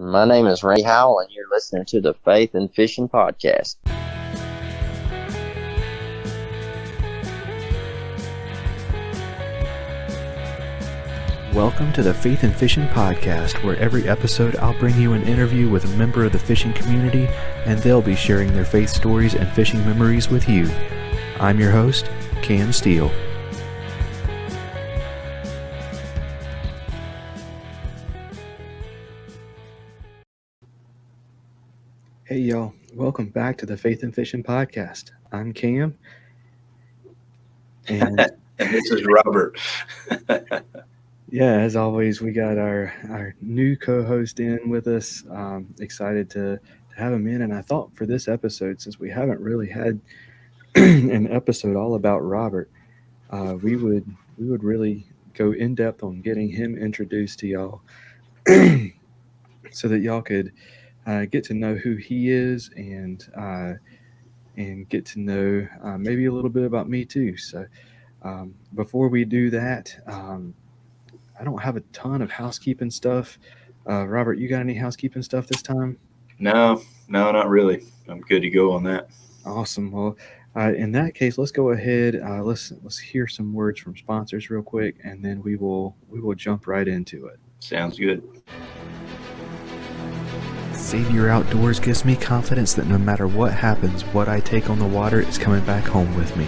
My name is Randy Howell, and you're listening to the Faith and Fishing Podcast. Welcome to the Faith and Fishing Podcast, where every episode I'll bring you an interview with a member of the fishing community, and they'll be sharing their faith stories and fishing memories with you. I'm your host, Cam Steele. Hey y'all, welcome back to the Faith and Fishing Podcast. I'm Cam. And this is Robert. Yeah, as always, we got our new co-host in with us. Excited to have him in. And I thought for this episode, since we haven't really had an episode all about Robert, we would really go in depth on getting him introduced to y'all, so that y'all could get to know who he is and get to know maybe a little bit about me too. So before we do that, I don't have a ton of housekeeping stuff. Robert, you got any housekeeping stuff this time? No, not really. I'm good to go on that. Awesome. Well, in that case, let's go ahead. Let's hear some words from sponsors real quick, and then we will jump right into it. Sounds good. Savior Outdoors gives me confidence that no matter what happens, what I take on the water is coming back home with me.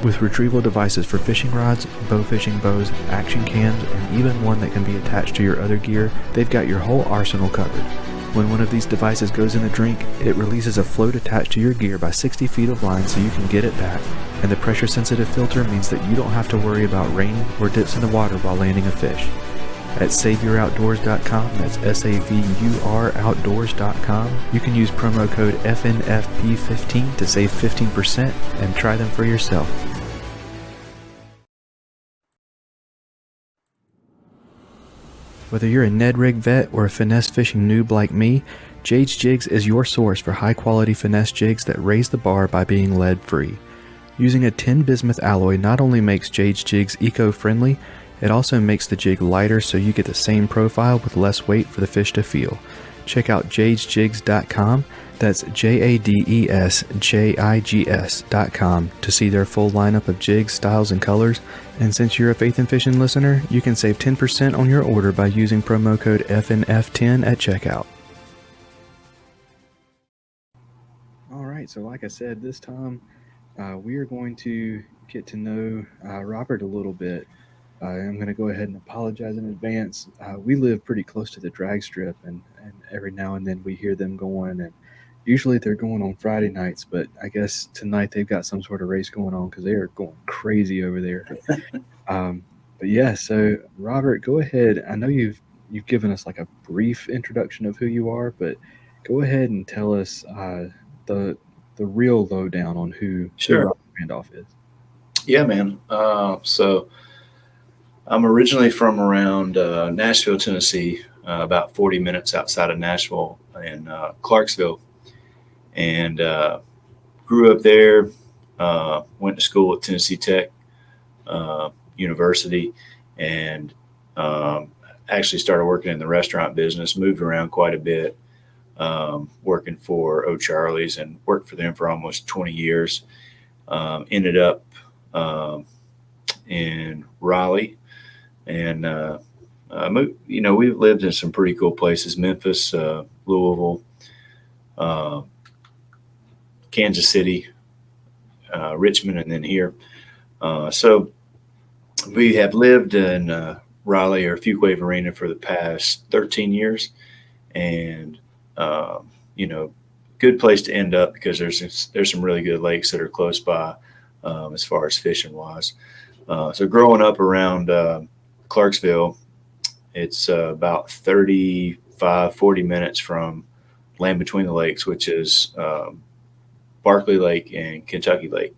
With retrieval devices for fishing rods, bow fishing bows, action cams, and even one that can be attached to your other gear, they've got your whole arsenal covered. When one of these devices goes in a drink, it releases a float attached to your gear by 60 feet of line so you can get it back, and the pressure-sensitive filter means that you don't have to worry about rain or dips in the water while landing a fish. At SaviorOutdoors.com, that's SAVUR Outdoors.com, you can use promo code FNFP15 to save 15% and try them for yourself. Whether you're a Ned Rig vet or a finesse fishing noob like me, Jade's Jigs is your source for high-quality finesse jigs that raise the bar by being lead-free. Using a tin bismuth alloy not only makes Jade's Jigs eco-friendly, it also makes the jig lighter so you get the same profile with less weight for the fish to feel. Check out jadesjigs.com, that's JADESJIGS.com, to see their full lineup of jigs, styles, and colors. And since you're a Faith and Fishing listener, you can save 10% on your order by using promo code FNF10 at checkout. Alright, so like I said, this time we are going to get to know Robert a little bit. I'm going to go ahead and apologize in advance. We live pretty close to the drag strip, and every now and then we hear them going, and usually they're going on Friday nights, but I guess tonight they've got some sort of race going on because they are going crazy over there. But yeah, so Robert, go ahead. I know you've given us like a brief introduction of who you are, but go ahead and tell us the real lowdown on who Robert Randolph is. Yeah, man. So I'm originally from around Nashville, Tennessee, about 40 minutes outside of Nashville in Clarksville, and grew up there. Went to school at Tennessee Tech University, and actually started working in the restaurant business. Moved around quite a bit, working for O'Charley's, and worked for them for almost 20 years. Ended up in Raleigh. And, we've lived in some pretty cool places: Memphis, Louisville, Kansas City, Richmond, and then here. So we have lived in Raleigh or Fuquay Arena for the past 13 years. And, good place to end up because there's some really good lakes that are close by as far as fishing wise. So growing up around Clarksville, it's about 40 minutes from Land Between the Lakes, which is Barkley Lake and Kentucky Lake.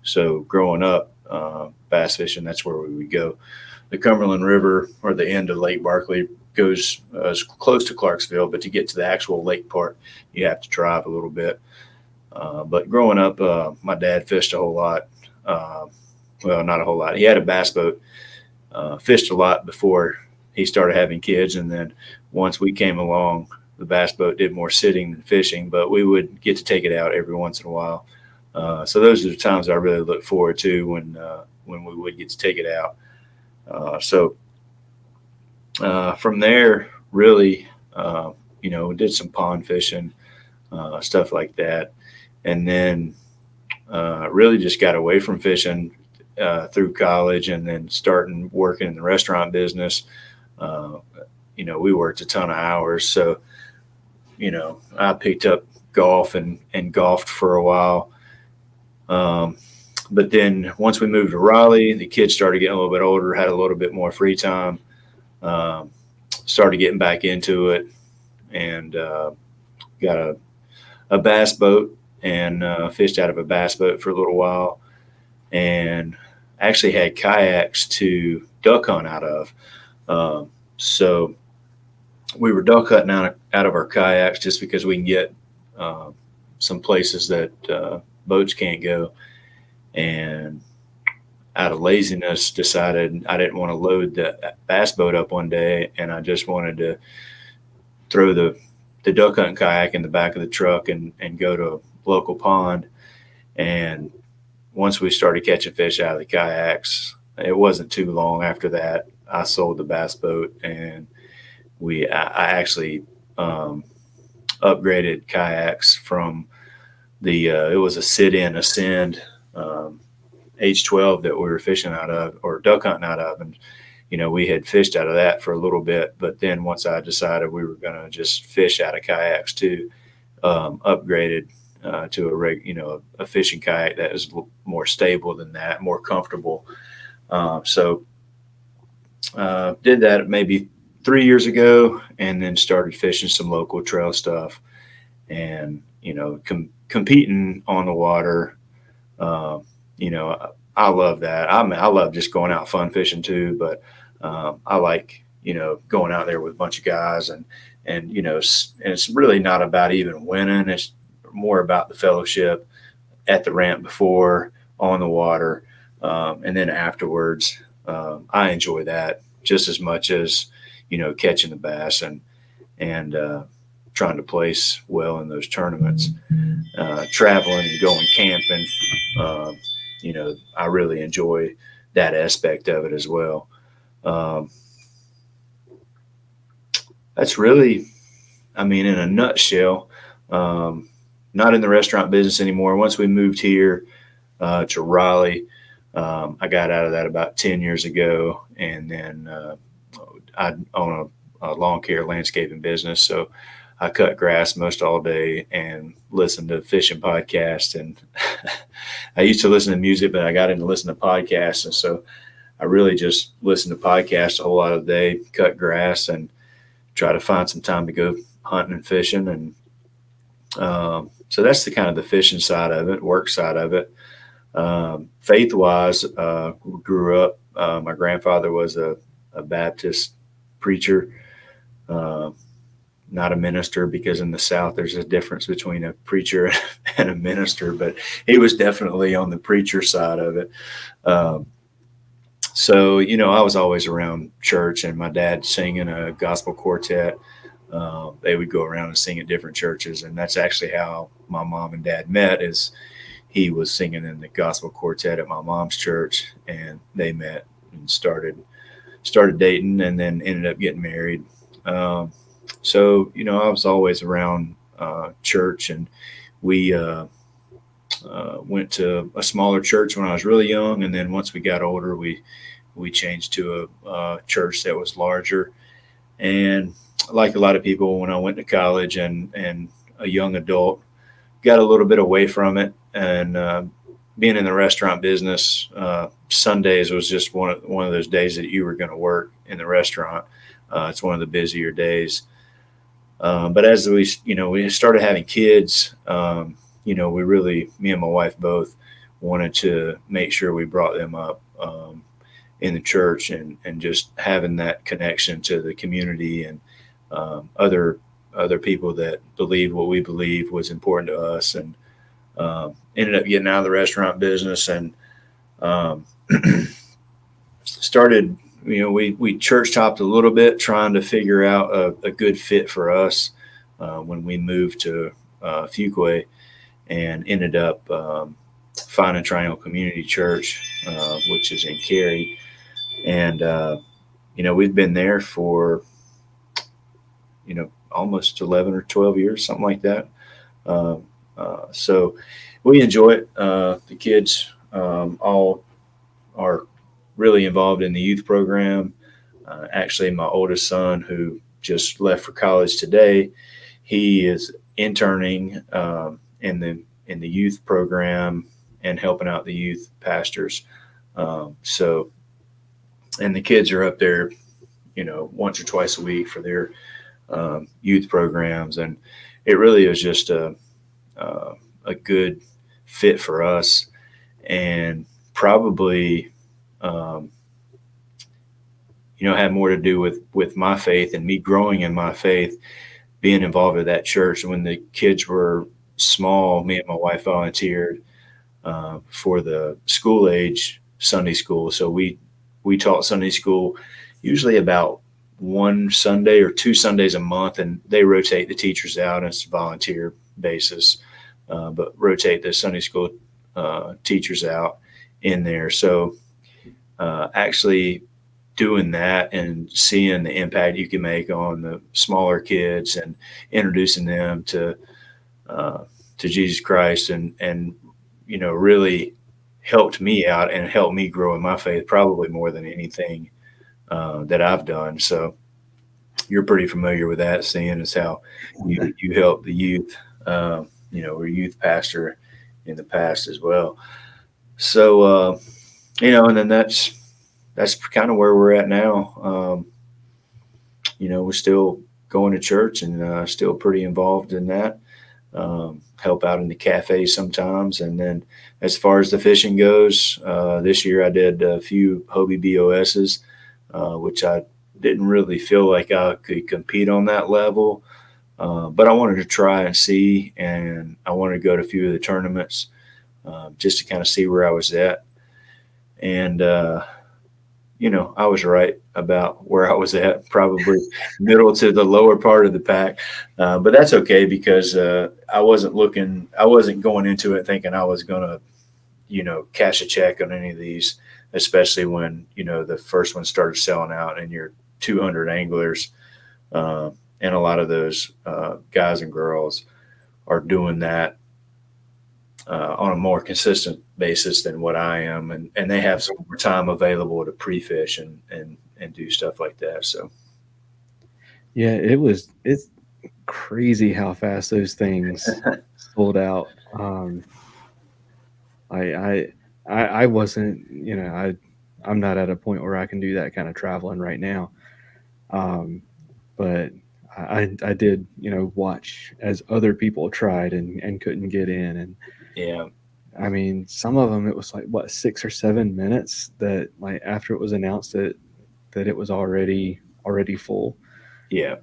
So growing up, bass fishing, that's where we would go. The Cumberland River, or the end of Lake Barkley, goes as close to Clarksville, but to get to the actual lake part, you have to drive a little bit. But growing up, my dad fished a whole lot. Well, not a whole lot. He had a bass boat, fished a lot before he started having kids. And then once we came along, the bass boat did more sitting than fishing, but we would get to take it out every once in a while. So those are the times I really look forward to when we would get to take it out. From there, really, we did some pond fishing, stuff like that. And then really just got away from fishing through college, and then starting working in the restaurant business. We worked a ton of hours. So, I picked up golf and golfed for a while. But then once we moved to Raleigh, the kids started getting a little bit older, had a little bit more free time, started getting back into it, and got a bass boat, and fished out of a bass boat for a little while, and actually had kayaks to duck hunt out of. So we were duck hunting out of our kayaks just because we can get some places that boats can't go. And out of laziness, decided I didn't want to load the bass boat up one day, and I just wanted to throw the duck hunting kayak in the back of the truck and go to a local pond. And once we started catching fish out of the kayaks, it wasn't too long after that I sold the bass boat, and I actually upgraded kayaks from it was a sit-in Ascend H12 that we were fishing out of, or duck hunting out of. And, we had fished out of that for a little bit, but then once I decided we were going to just fish out of kayaks too, upgraded to a fishing kayak that was more stable than that, more comfortable. So did that maybe 3 years ago, and then started fishing some local trail stuff, and, competing on the water. I love that. I love just going out fun fishing too, but I like, going out there with a bunch of guys, and it's really not about even winning. It's more about the fellowship at the ramp before, on the water, and then afterwards. I enjoy that just as much as, catching the bass and trying to place well in those tournaments. Traveling and going camping, I really enjoy that aspect of it as well. That's really, in a nutshell. Not in the restaurant business anymore. Once we moved here to Raleigh, I got out of that about 10 years ago, and then I own a lawn care landscaping business, so I cut grass most all day and listen to fishing podcasts. And I used to listen to music, but I got into listening to podcasts, and so I really just listen to podcasts a whole lot of the day, cut grass, and try to find some time to go hunting and fishing. And so that's the kind of the fishing side of it, work side of it. Faith-wise, grew up. My grandfather was a Baptist preacher, not a minister, because in the South there's a difference between a preacher and a minister, but he was definitely on the preacher side of it. So, I was always around church, and my dad singing a gospel quartet. They would go around and sing at different churches, and that's actually how my mom and dad met. Is he was singing in the gospel quartet at my mom's church, and they met and started dating, and then ended up getting married. So, I was always around church, and we went to a smaller church when I was really young, and then once we got older, we changed to a church that was larger. And like a lot of people, when I went to college and a young adult, got a little bit away from it. And being in the restaurant business, Sundays was just one of those days that you were going to work in the restaurant. It's one of the busier days. But as we started having kids, me and my wife both wanted to make sure we brought them up in the church, and just having that connection to the community and other people that believed what we believed was important to us. And ended up getting out of the restaurant business, and started, we church topped a little bit, trying to figure out a good fit for us. when we moved to Fuquay, and ended up finding Triangle Community Church, which is in Cary. And, we've been there for, almost 11 or 12 years, something like that. So we enjoy it. The kids all are really involved in the youth program. Actually, my oldest son, who just left for college today, he is interning in the youth program and helping out the youth pastors. So, and the kids are up there, once or twice a week for their youth programs, and it really is just a good fit for us, and probably had more to do with my faith and me growing in my faith, being involved with that church. When the kids were small, me and my wife volunteered for the school age Sunday school. So we taught Sunday school usually about one Sunday or two Sundays a month, and they rotate the teachers out. It's a volunteer basis, but rotate the Sunday school teachers out in there. So actually doing that and seeing the impact you can make on the smaller kids and introducing them to Jesus Christ and really helped me out and helped me grow in my faith, probably more than anything that I've done. So you're pretty familiar with that, seeing as how you help the youth, we're youth pastor in the past as well. So, and then that's kind of where we're at now. We're still going to church and still pretty involved in that. Help out in the cafe sometimes. And then as far as the fishing goes, this year I did a few Hobie BOSs, which I didn't really feel like I could compete on that level. But I wanted to try and see, and I wanted to go to a few of the tournaments just to kind of see where I was at. And, I was right about where I was at, probably middle to the lower part of the pack. But that's okay, because I wasn't going into it thinking I was going to, cash a check on any of these, especially when, the first one started selling out and you're 200 anglers. And a lot of those guys and girls are doing that on a more consistent basis than what I am, and they have some more time available to pre-fish and do stuff like that. So yeah, it's crazy how fast those things sold out. I wasn't, I'm not at a point where I can do that kind of traveling right now. But I did, watch as other people tried and couldn't get in. And yeah, I mean, some of them, it was like, what, 6 or 7 minutes that, like, after it was announced that it was already full. Yeah,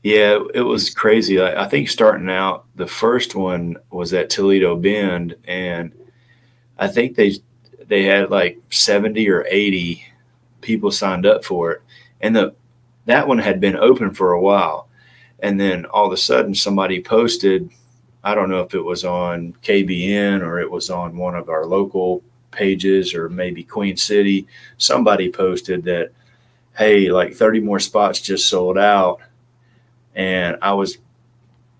it was crazy. I think starting out, the first one was at Toledo Bend, and I think they had like 70 or 80 people signed up for it, and that one had been open for a while, and then all of a sudden somebody posted, I don't know if it was on KBN or it was on one of our local pages or maybe Queen City. Somebody posted that, hey, like 30 more spots just sold out. And I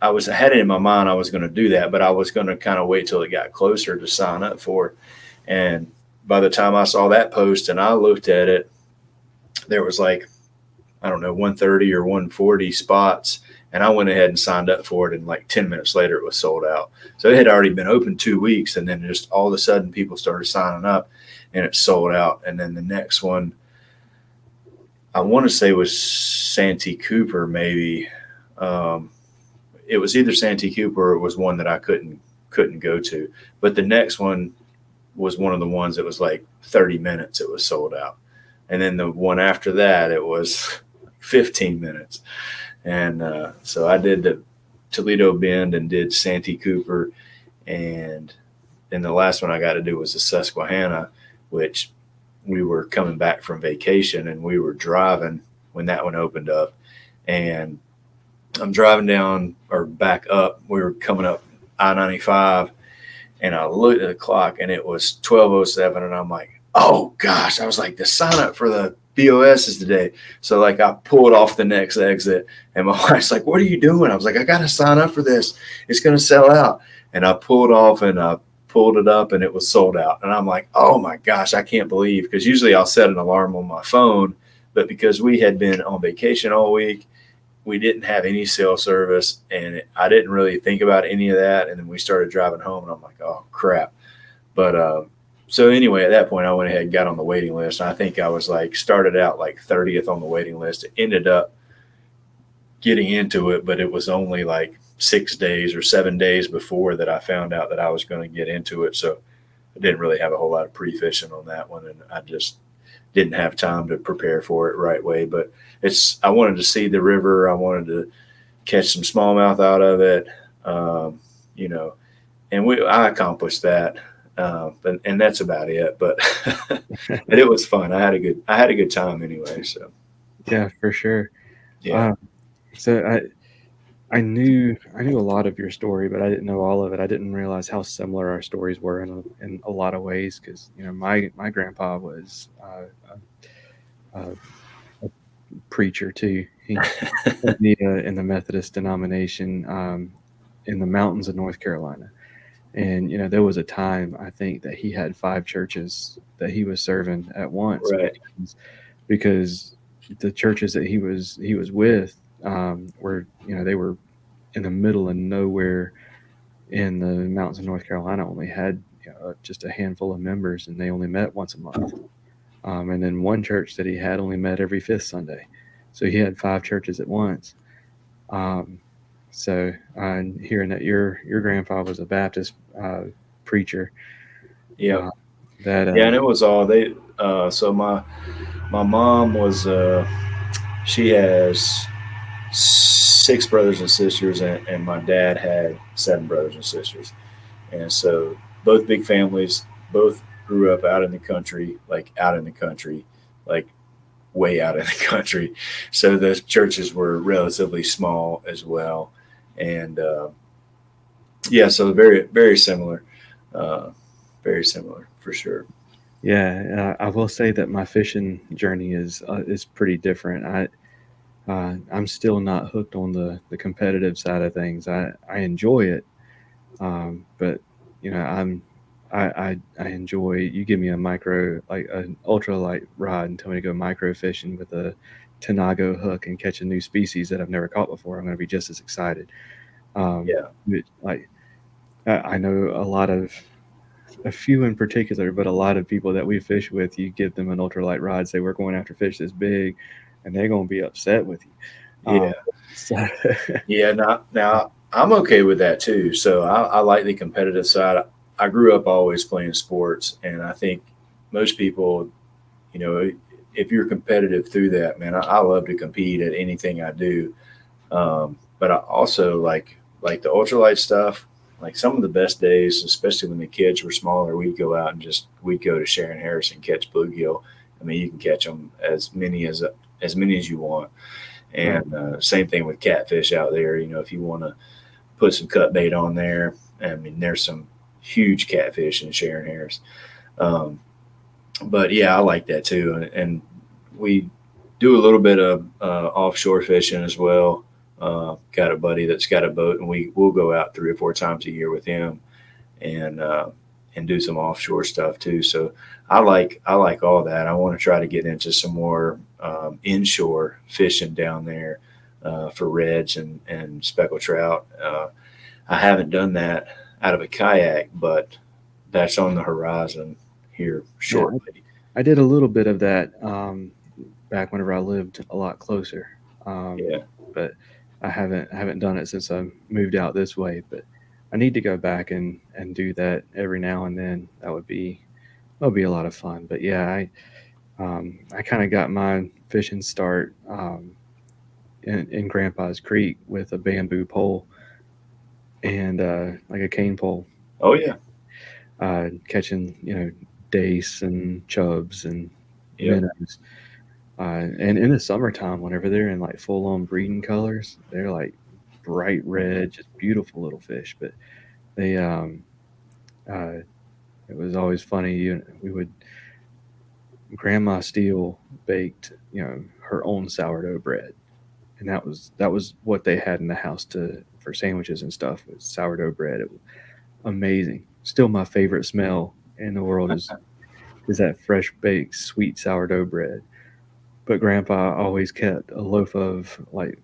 had it in my mind I was going to do that, but I was going to kind of wait till it got closer to sign up for it. And by the time I saw that post and I looked at it, there was like, I don't know, 130 or 140 spots. And I went ahead and signed up for it, and like 10 minutes later, it was sold out. So it had already been open 2 weeks, and then just all of a sudden, people started signing up, and it sold out. And then the next one, I want to say was Santee Cooper, maybe. It was either Santee Cooper or it was one that I couldn't go to. But the next one was one of the ones that was like 30 minutes. It was sold out. And then the one after that, it was 15 minutes. And so I did the Toledo Bend and did Santee Cooper. And then the last one I got to do was the Susquehanna, which we were coming back from vacation and we were driving when that one opened up. And I'm driving down or back up. We were coming up I-95, and I looked at the clock, and it was 12:07, and I'm like, oh gosh! I was like, the sign up for the BOS is today. So like, I pulled off the next exit, and my wife's like, what are you doing? I was like, I got to sign up for this. It's going to sell out. And I pulled off, and I pulled it up, and it was sold out. And I'm like, oh my gosh, I can't believe, because usually I'll set an alarm on my phone, but because we had been on vacation all week, we didn't have any cell service, and I didn't really think about any of that. And then we started driving home, and I'm like, oh crap. But so anyway, at that point, I went ahead and got on the waiting list. I think I was like started out like 30th on the waiting list. It ended up getting into it, but it was only like 6 days or 7 days before that I found out that I was going to get into it. So I didn't really have a whole lot of pre-fishing on that one, and I just didn't have time to prepare for it right way. But I wanted to see the river. I wanted to catch some smallmouth out of it, you know, and I accomplished that. And that's about it. But but it was fun. I had a good time anyway. So Yeah, for sure. yeah, So I knew a lot of your story, but I didn't know all of it. I didn't realize how similar our stories were in a lot of ways. Because my grandpa was a preacher too. He in the Methodist denomination in the mountains of North Carolina. And there was a time, I think, that he had 5 churches that he was serving at once, right. because the churches that he was with were they were in the middle of nowhere in the mountains of North Carolina. Only had just a handful of members, and they only met once a month. And then one church that he had only met every 5th Sunday, so he had 5 churches at once. So hearing that your grandpa was a Baptist preacher, Yeah, that yeah, and it was all they. So my mom was she has 6 brothers and sisters, and my dad had 7 brothers and sisters, and so both big families, both grew up out in the country, like out in the country, like way out in the country. So the churches were relatively small as well, and yeah, so very similar, uh, very similar for sure. yeah, I will say that my fishing journey is pretty different. I'm still not hooked on the competitive side of things. I enjoy it, but I enjoy. You give me a micro, like an ultralight rod, and tell me to go micro fishing with a Tanago hook and catch a new species that I've never caught before. I'm going to be just as excited. Yeah, Like I know a few in particular, but a lot of people that we fish with, you give them an ultralight rod, say we're going after fish this big, and they're going to be upset with you. yeah, So, yeah. Now I'm okay with that too. So I like the competitive side. I grew up always playing sports, and I think most people, you know, if you're competitive through that, man, I love to compete at anything I do. But I also like the ultralight stuff. Like some of the best days, especially when the kids were smaller, we'd go to Sharon Harris and catch bluegill. I mean, you can catch them as many as you want, right. and same thing with catfish out there. You know, if you want to put some cut bait on there, I mean, there's some huge catfish in Sharon Harris. Um, but yeah, I like that too, and we do a little bit of offshore fishing as well. Got a buddy that's got a boat, and we'll go out 3 or 4 times a year with him, and do some offshore stuff too. So I like all that. I want to try to get into some more inshore fishing down there for reds and speckled trout. I haven't done that out of a kayak, but that's on the horizon here Yeah, shortly. I did a little bit of that back whenever I lived a lot closer, Yeah, but I haven't done it since I moved out this way. But I need to go back and do that every now and then. That would be a lot of fun. But yeah, I kind of got my fishing start in Grandpa's Creek with a bamboo pole and like a cane pole, oh yeah, catching dace and chubs and yep. minnows. And in the summertime, whenever they're in like full on breeding colors, they're like bright red, just beautiful little fish. But they, uh, it was always funny. We would Grandma Steele baked, her own sourdough bread, and that was what they had in the house to for sandwiches and stuff was sourdough bread. It was amazing. Still, my favorite smell in the world is that fresh baked sweet sourdough bread. But Grandpa always kept a loaf of like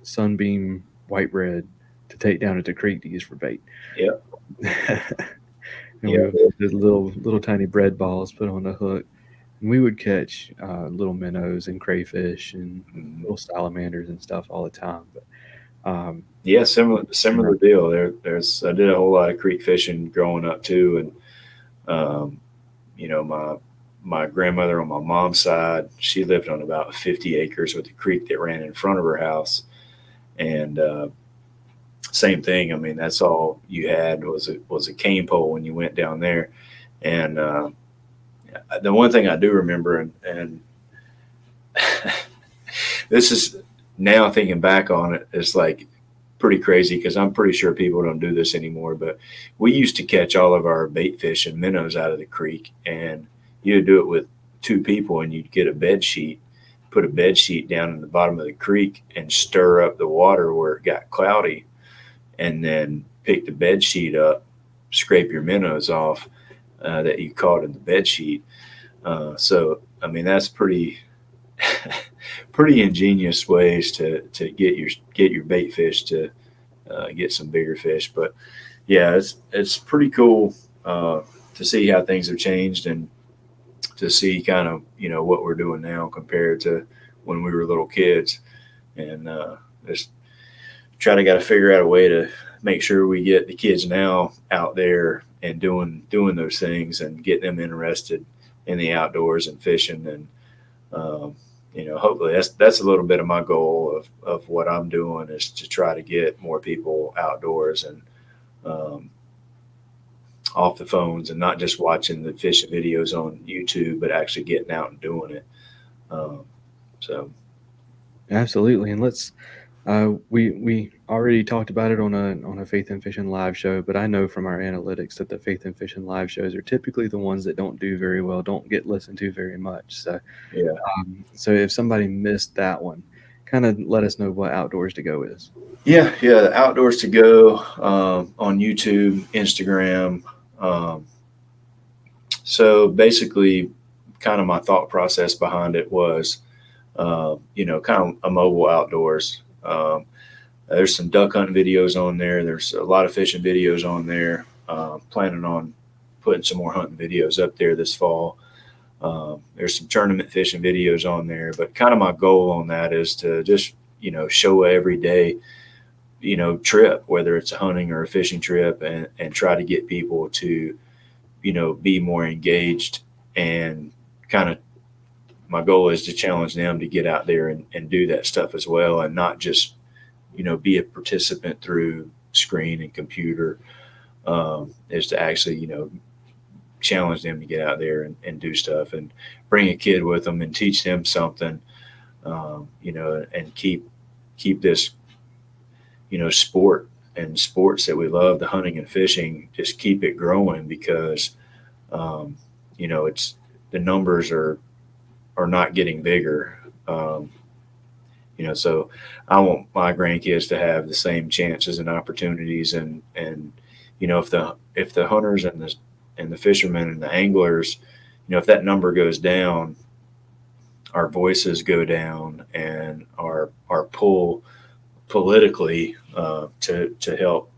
sunbeam white bread to take down at the creek to use for bait. Yep. And we Yep. would put the little tiny bread balls put on the hook, and we would catch little minnows and crayfish and Mhm. little salamanders and stuff all the time. But Yeah, similar deal. There's I did a whole lot of creek fishing growing up too, and um, my grandmother on my mom's side, she lived on about 50 acres with a creek that ran in front of her house, and same thing. I mean, that's all you had was a cane pole when you went down there, and the one thing I do remember, and this is now thinking back on it, it's like pretty crazy because I'm pretty sure people don't do this anymore. But we used to catch all of our bait fish and minnows out of the creek, and you'd do it with two people, and you'd get a bed sheet, put a bed sheet down in the bottom of the creek, and stir up the water where it got cloudy, and then pick the bed sheet up, scrape your minnows off that you caught in the bed sheet. So I mean that's pretty ingenious ways to get your bait fish to get some bigger fish. But yeah, it's pretty cool to see how things have changed and to see kind of what we're doing now compared to when we were little kids, and just got to figure out a way to make sure we get the kids now out there and doing those things and get them interested in the outdoors and fishing. And um, hopefully that's a little bit of my goal of what I'm doing is to try to get more people outdoors and um, off the phones and not just watching the fishing videos on YouTube, but actually getting out and doing it. Um, so absolutely, and we already talked about it on a Faith and Fishing live show, but I know from our analytics that the Faith and Fishing live shows are typically the ones that don't do very well, don't get listened to very much. yeah, So if somebody missed that one, kind of let us know what Outdoors to Go is. yeah, the outdoors to go on YouTube, Instagram. Um, so basically, kind of my thought process behind it was, kind of a mobile outdoors. There's some duck hunting videos on there. There's a lot of fishing videos on there. Planning on putting some more hunting videos up there this fall. There's some tournament fishing videos on there, but kind of my goal on that is to just show every day trip, whether it's a hunting or a fishing trip, and try to get people to be more engaged and kind of my goal is to challenge them to get out there and do that stuff as well and not just be a participant through screen and computer, is to actually challenge them to get out there and do stuff and bring a kid with them and teach them something, and keep this sport and sports that we love, the hunting and fishing, just keep it growing because um, it's the numbers are not getting bigger. So I want my grandkids to have the same chances and opportunities, and if the hunters and the fishermen and the anglers, if that number goes down, our voices go down, and our pull politically to help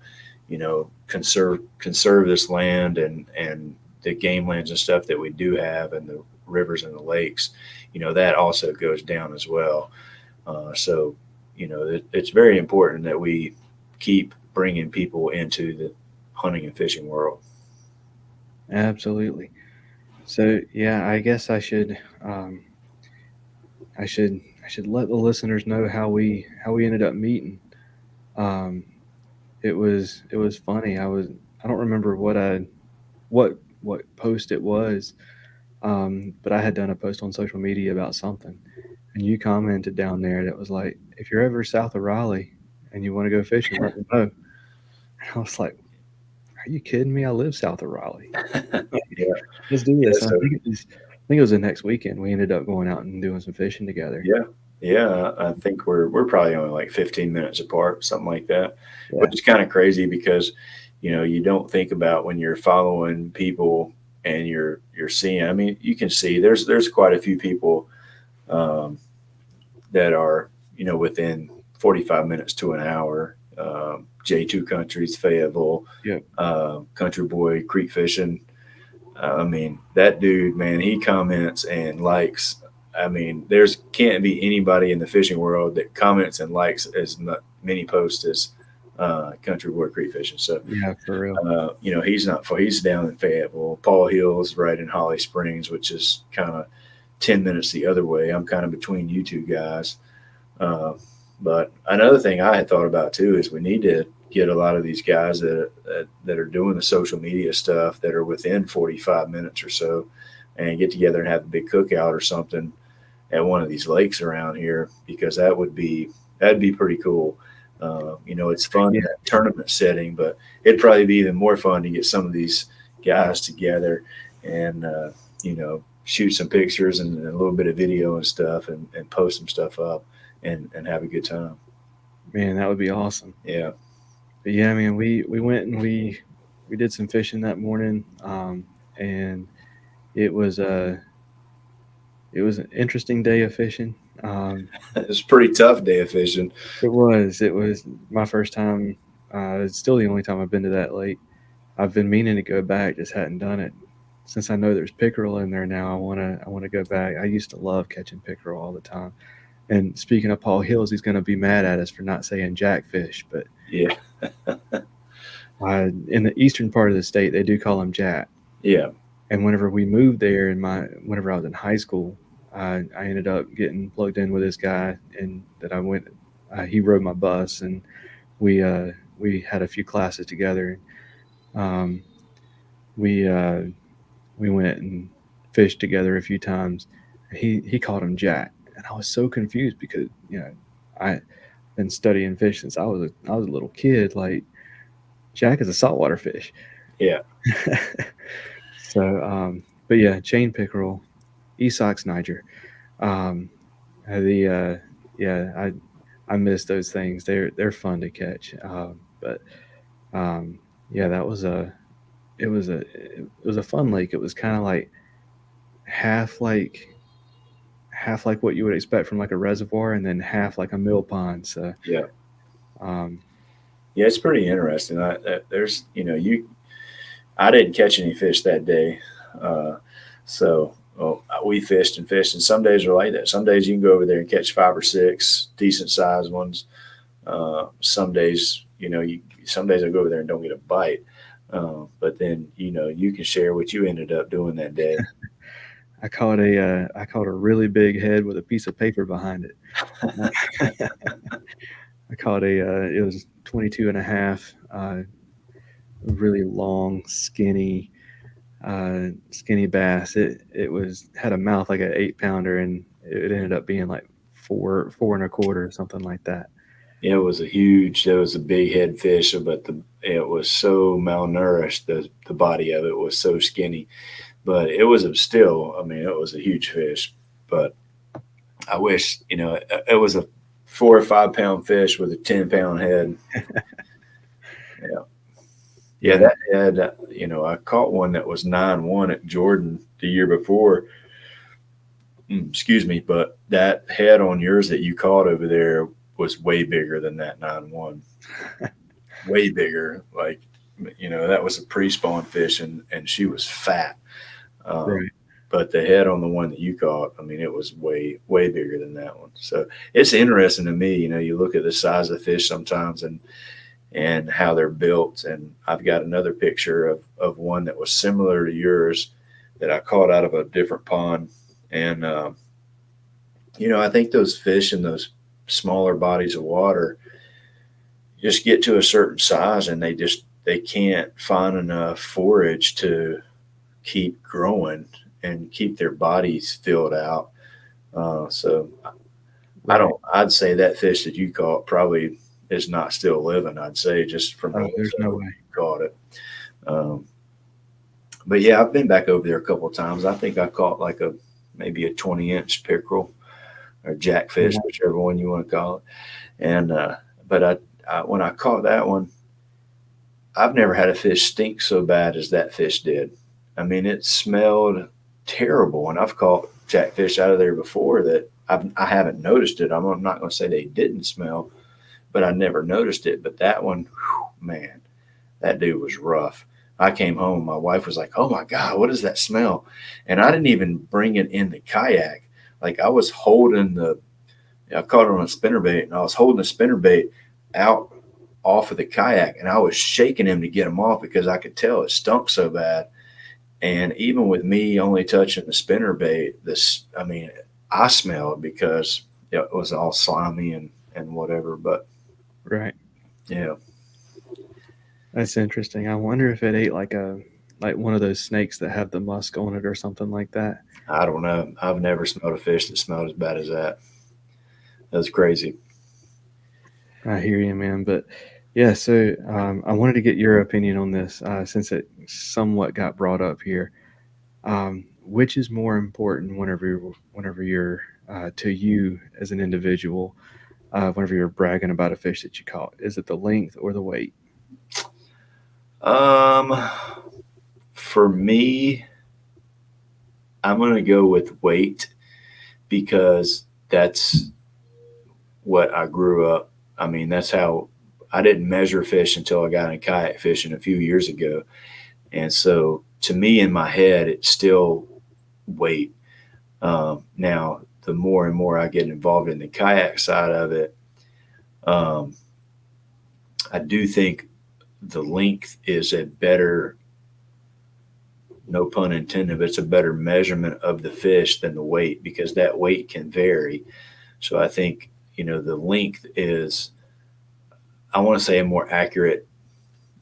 conserve this land and the game lands and stuff that we do have and the rivers and the lakes, that also goes down as well. So it's very important that we keep bringing people into the hunting and fishing world. Absolutely. So yeah, I guess I should let the listeners know how we ended up meeting. Um, it was funny. I don't remember what post it was. but I had done a post on social media about something, and you commented down there that was like, if you're ever south of Raleigh and you want to go fishing, let me know. And I was like, are you kidding me? I live south of Raleigh. Yeah. Let's do Yeah. this. And So I think it was the next weekend. We ended up going out and doing some fishing together. yeah. Yeah. I think we're probably only like 15 minutes apart, something like that, Yeah. which is kind of crazy because, you don't think about when you're following people and you're seeing. I mean, you can see there's quite a few people um, that are within 45 minutes to an hour. J2 Countries, Fayetteville, Yep. Country Boy, Creek Fishing. I mean, that dude, man, he comments and likes. I mean, there's can't be anybody in the fishing world that comments and likes as many posts as Country Boy Creek Fishing. So, Yeah, for real. he's not far. He's down in Fayetteville. Paul Hill's right in Holly Springs, which is kind of 10 minutes the other way. I'm kind of between you two guys. Uh, but another thing I had thought about too is we need to get a lot of these guys that are doing the social media stuff that are within 45 minutes or so, and get together and have a big cookout or something at one of these lakes around here, because that'd be pretty cool. It's fun Yeah. in that tournament setting, but it'd probably be even more fun to get some of these guys together and shoot some pictures and a little bit of video and stuff, and post some stuff up and have a good time. Man, that would be awesome. Yeah. But yeah, man, we went and we did some fishing that morning, and it was it was an interesting day of fishing. It's a pretty tough day of fishing. It was my first time. It's still the only time I've been to that lake. I've been meaning to go back, just hadn't done it. Since I know there's pickerel in there now, I wanna go back. I used to love catching pickerel all the time. And speaking of Paul Hills, he's gonna be mad at us for not saying jackfish, but Yeah. in the eastern part of the state, they do call him jack. Yeah. And whenever we moved there, whenever I was in high school, I ended up getting plugged in with this guy, and that I went. He rode my bus, and we had a few classes together. Um, we uh, we went and fished together a few times. He called him Jack, and I was so confused because I been studying fish since I was a little kid. Like, Jack is a saltwater fish. Yeah. So, but yeah, chain pickerel, Esox Niger. Um, the yeah, I miss those things. They're fun to catch. But yeah, that was a it was a fun lake. It was kind of like half like half like what you would expect from like a reservoir, and then half like a mill pond. So Yeah. um, Yeah. It's pretty interesting. There's, I didn't catch any fish that day. Uh, so well, we fished and fished, and some days are like that. Some days you can go over there and catch 5 or 6 decent sized ones. Some days, some days I go over there and don't get a bite. But then, you can share what you ended up doing that day. I caught a really big head with a piece of paper behind it. I caught it was 22 and a half, really long, skinny bass. It had a mouth like an 8 pounder, and it ended up being like four and a quarter, something like that. It was a big head fish, but it was so malnourished. The body of it was so skinny, but I mean, it was a huge fish. But I wish, it was a 4 or 5 pound fish with a 10 pound head. Yeah. Yeah. That had, I caught one that was 9-1 at Jordan the year before. Excuse me. But that head on yours that you caught over there was way bigger than that 9-1. Way bigger. Like, that was a pre-spawn fish, and she was fat. Right. But the head on the one that you caught, I mean, it was way, way bigger than that one. So it's interesting to me. You look at the size of fish sometimes, and how they're built. And I've got another picture of one that was similar to yours that I caught out of a different pond. And, I think those fish in those smaller bodies of water just get to a certain size, and they can't find enough forage to keep growing. and keep their bodies filled out. So Right. I'd say that fish that you caught probably is not still living. I'd say just from the Oh, there's looks no of it, way. you caught it. Um, but yeah, I've been back over there a couple of times. I think I caught like maybe a 20-inch pickerel or Oh, jackfish, wow. whichever one you want to call it. And but when I caught that one, I've never had a fish stink so bad as that fish did. I mean, it smelled terrible, and I've caught jackfish out of there before that I haven't noticed it. I'm not going to say they didn't smell, but I never noticed it. But that one, whew, man, that dude was rough. I came home. My wife was like, "Oh my God, what is that smell?" And I didn't even bring it in the kayak. Like I was holding I caught it on a spinnerbait, and I was holding the spinnerbait out off of the kayak, and I was shaking him to get him off because I could tell it stunk so bad. And even with me only touching the spinnerbait, I mean, I smelled because it was all slimy and whatever. But Right. yeah, That's interesting. I wonder if it ate like one of those snakes that have the musk on it or something like that. I don't know. I've never smelled a fish that smelled as bad as that. That's crazy. I hear you, man. But yeah, so I wanted to get your opinion on this since it somewhat got brought up here. Which is more important whenever you're to you as an individual, whenever you're bragging about a fish that you caught? Is it the length or the weight? Um, for me, I'm gonna go with weight because that's what I grew up. I mean, that's how I didn't measure fish until I got in kayak fishing a few years ago. And so to me, in my head, it's still weight. Now, the more and more I get involved in the kayak side of it, um, I do think the length is a better, no pun intended, but it's a better measurement of the fish than the weight because that weight can vary. So I think, the length is, I want to say, a more accurate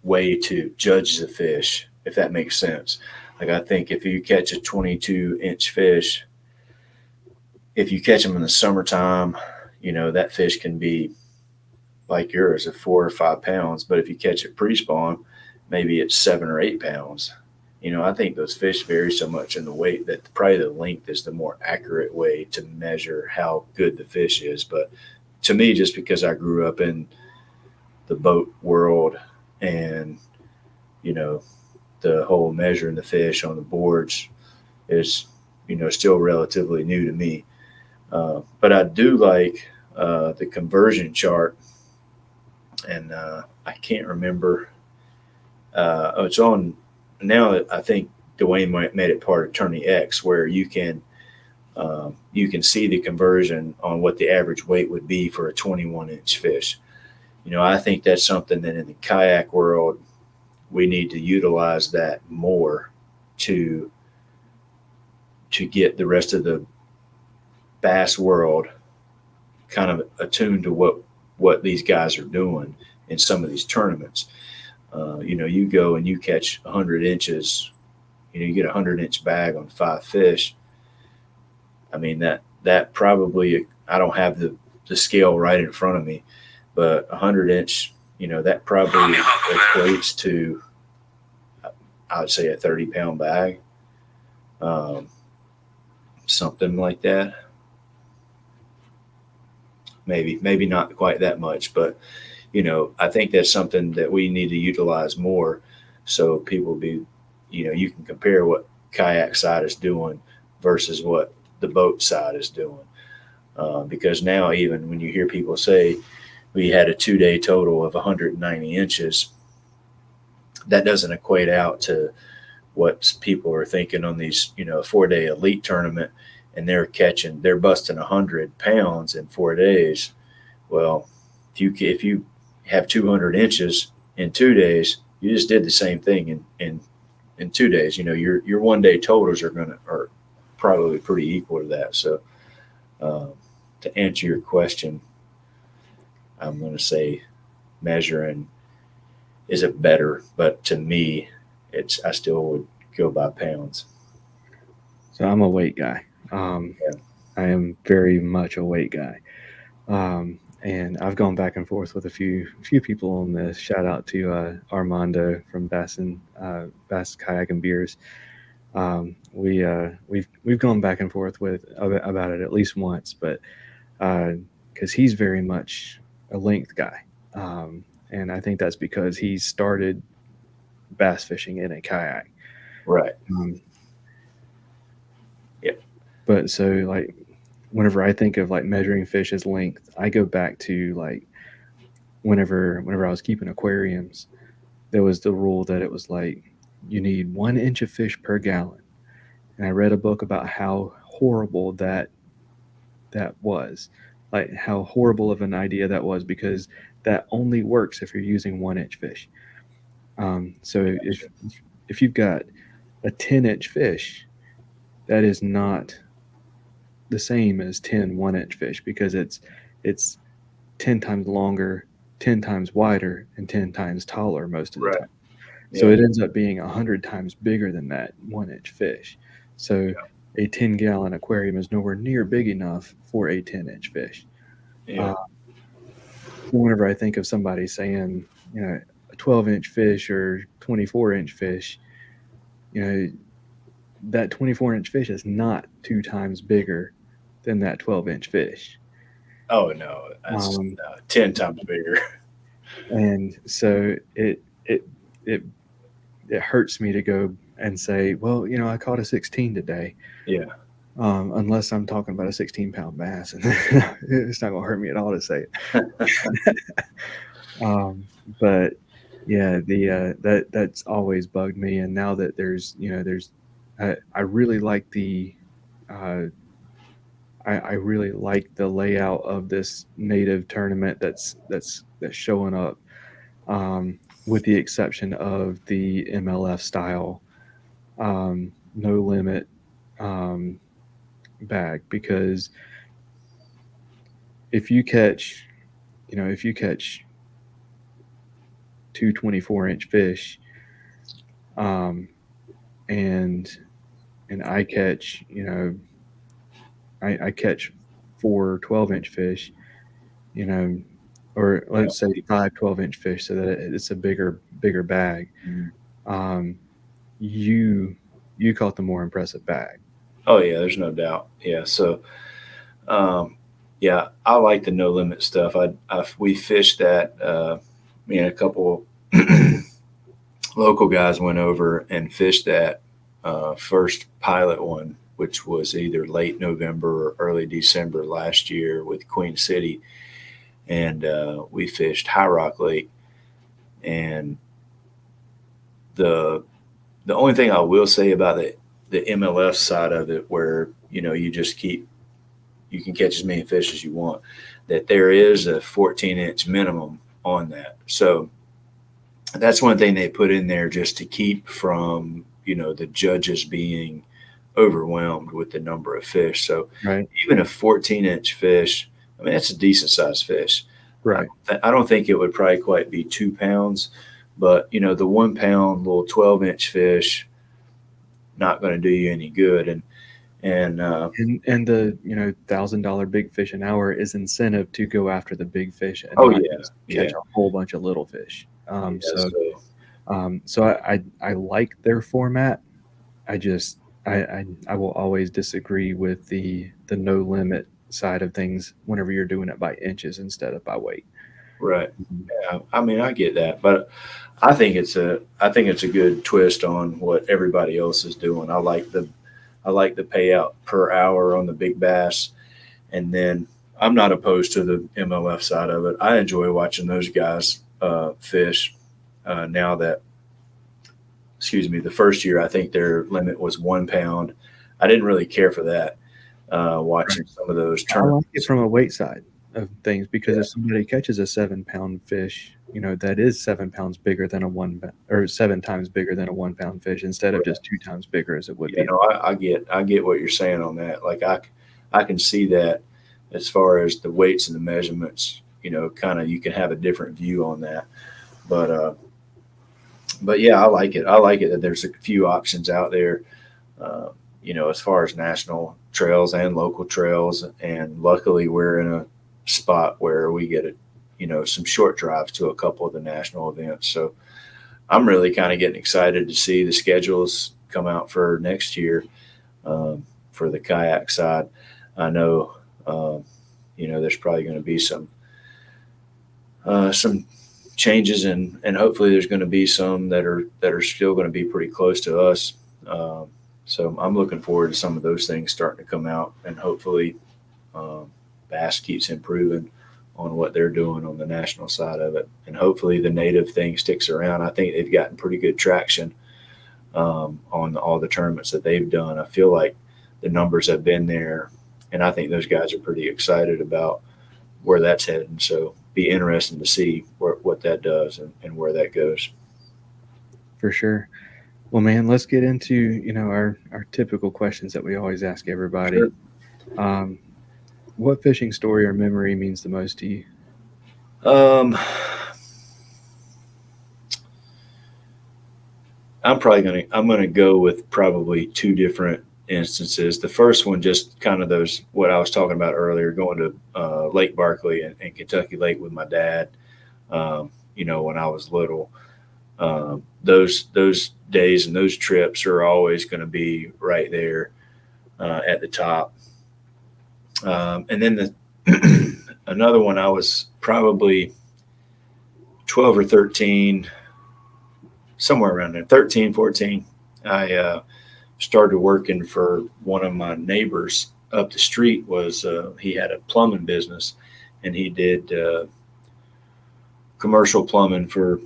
way to judge the fish, if that makes sense. Like I think if you catch a 22-inch fish, if you catch them in the summertime, that fish can be like yours at 4 or 5 pounds. But if you catch it pre-spawn, maybe it's 7 or 8 pounds. I think those fish vary so much in the weight that probably the length is the more accurate way to measure how good the fish is. But to me, just because I grew up in the boat world and, you know, the whole measuring the fish on the boards is, still relatively new to me. But I do like the conversion chart, and I can't remember. It's on now. I think Dwayne made it part of Tourney X, where you can see the conversion on what the average weight would be for a 21-inch fish. I think that's something that in the kayak world we need to utilize that more to get the rest of the bass world kind of attuned to what these guys are doing in some of these tournaments. You go and you catch 100 inches, you get a 100-inch bag on 5 fish. I mean, that probably, I don't have the scale right in front of me, but 100-inch, that probably equates to, I would say, a 30-pound bag, um, something like that. Maybe not quite that much, but I think that's something that we need to utilize more, so people you can compare what kayak side is doing versus what the boat side is doing. Because now, even when you hear people say we had a 2-day total of 190 inches, that doesn't equate out to what people are thinking on these, 4-day elite tournament, and they're busting 100 pounds in 4 days. Well, if you have 200 inches in 2 days, you just did the same thing in 2 days. Your 1-day totals are probably pretty equal to that. So uh, to answer your question, I'm going to say measuring is it better, but to me, I still would go by pounds. So I'm a weight guy. Yeah. I am very much a weight guy. And I've gone back and forth with a few people on this. Shout out to Armando from Bass Kayak and Beers. We've gone back and forth with about it at least once, but because he's very much a length guy, and I think that's because he started bass fishing in a kayak. Right. Yep. But so like whenever I think of like measuring fish's length, I go back to like whenever I was keeping aquariums, there was the rule that it was like you need 1 inch of fish per gallon. And I read a book about how horrible that was, like how horrible of an idea that was, because that only works if you're using 1 inch fish. So if you've got a 10-inch fish, that is not the same as 10 1-inch fish, because it's 10 times longer, 10 times wider, and 10 times taller most of the time. So it ends up being 100 times bigger than that 1-inch fish. So a 10-gallon aquarium is nowhere near big enough for a 10-inch fish. Whenever I think of somebody saying, a 12-inch fish or 24-inch fish, that 24-inch fish is not 2 times bigger than that 12-inch fish. Oh no, that's 10 times bigger. And so it hurts me to go and say, well, I caught a 16 today. Yeah. Unless I'm talking about a 16-pound bass, and it's not gonna hurt me at all to say it. But yeah, that's always bugged me. And now that there's I really like I really like the layout of this native tournament that's showing up, with the exception of the MLF style no limit bag, because if you catch 2 24-inch fish, and I catch I catch 4 12-inch fish, or let's say 5 12-inch fish, so that it's a bigger bag. You caught the more impressive bag. Oh yeah, there's no doubt. Yeah, so yeah, I like the no limit stuff. We fished that. Me and a couple local guys went over and fished that first pilot one, which was either late November or early December last year with Queen City, and we fished High Rock Lake. And the only thing I will say about the MLF side of it, where you can catch as many fish as you want, that there is a 14-inch minimum on that. So that's one thing they put in there just to keep from the judges being overwhelmed with the number of fish. So even a 14-inch fish, I mean, that's a decent sized fish. Right. I don't think it would probably quite be 2 pounds, but the 1 pound little 12-inch fish, not going to do you any good. And the $1,000 big fish an hour is incentive to go after the big fish and catch a whole bunch of little fish. So I like their format. I will always disagree with the no limit side of things whenever you're doing it by inches instead of by weight. Right. Yeah. I mean, I get that, but I think it's a good twist on what everybody else is doing. I like the payout per hour on the big bass, and then I'm not opposed to the MLF side of it. I enjoy watching those guys fish. Now that, the first year I think their limit was 1 pound. I didn't really care for that. Watching some of those tournaments. I like it from a weight side of things, because if somebody catches a 7-pound fish, that is 7 pounds bigger than or 7 times bigger than a 1 pound fish, instead of just 2 times bigger as it would be. I get what you're saying on that. Like I can see that as far as the weights and the measurements, kind of you can have a different view on that. But yeah, I like it. I like it that there's a few options out there. as far as national trails and local trails. And luckily, we're in a spot where we get some short drives to a couple of the national events. So I'm really kind of getting excited to see the schedules come out for next year for the kayak side. I know, there's probably going to be some changes, and hopefully there's going to be some that are still going to be pretty close to us. So I'm looking forward to some of those things starting to come out, and hopefully Bass keeps improving on what they're doing on the national side of it, and hopefully the native thing sticks around. I think they've gotten pretty good traction on all the tournaments that they've done. I feel like the numbers have been there, and I think those guys are pretty excited about where that's heading. So be interesting to see what that does and where that goes. For sure. Well, man, let's get into our typical questions that we always ask everybody. Sure. What fishing story or memory means the most to you? I'm gonna go with probably two different instances. The first one, just kind of those what I was talking about earlier, going to Lake Barkley and Kentucky Lake with my dad. When I was little, those days and those trips are always going to be right there at the top. And then another one, I was probably 12 or 13, somewhere around there, 13, 14. I started working for one of my neighbors up the street. He had a plumbing business, and he did commercial plumbing for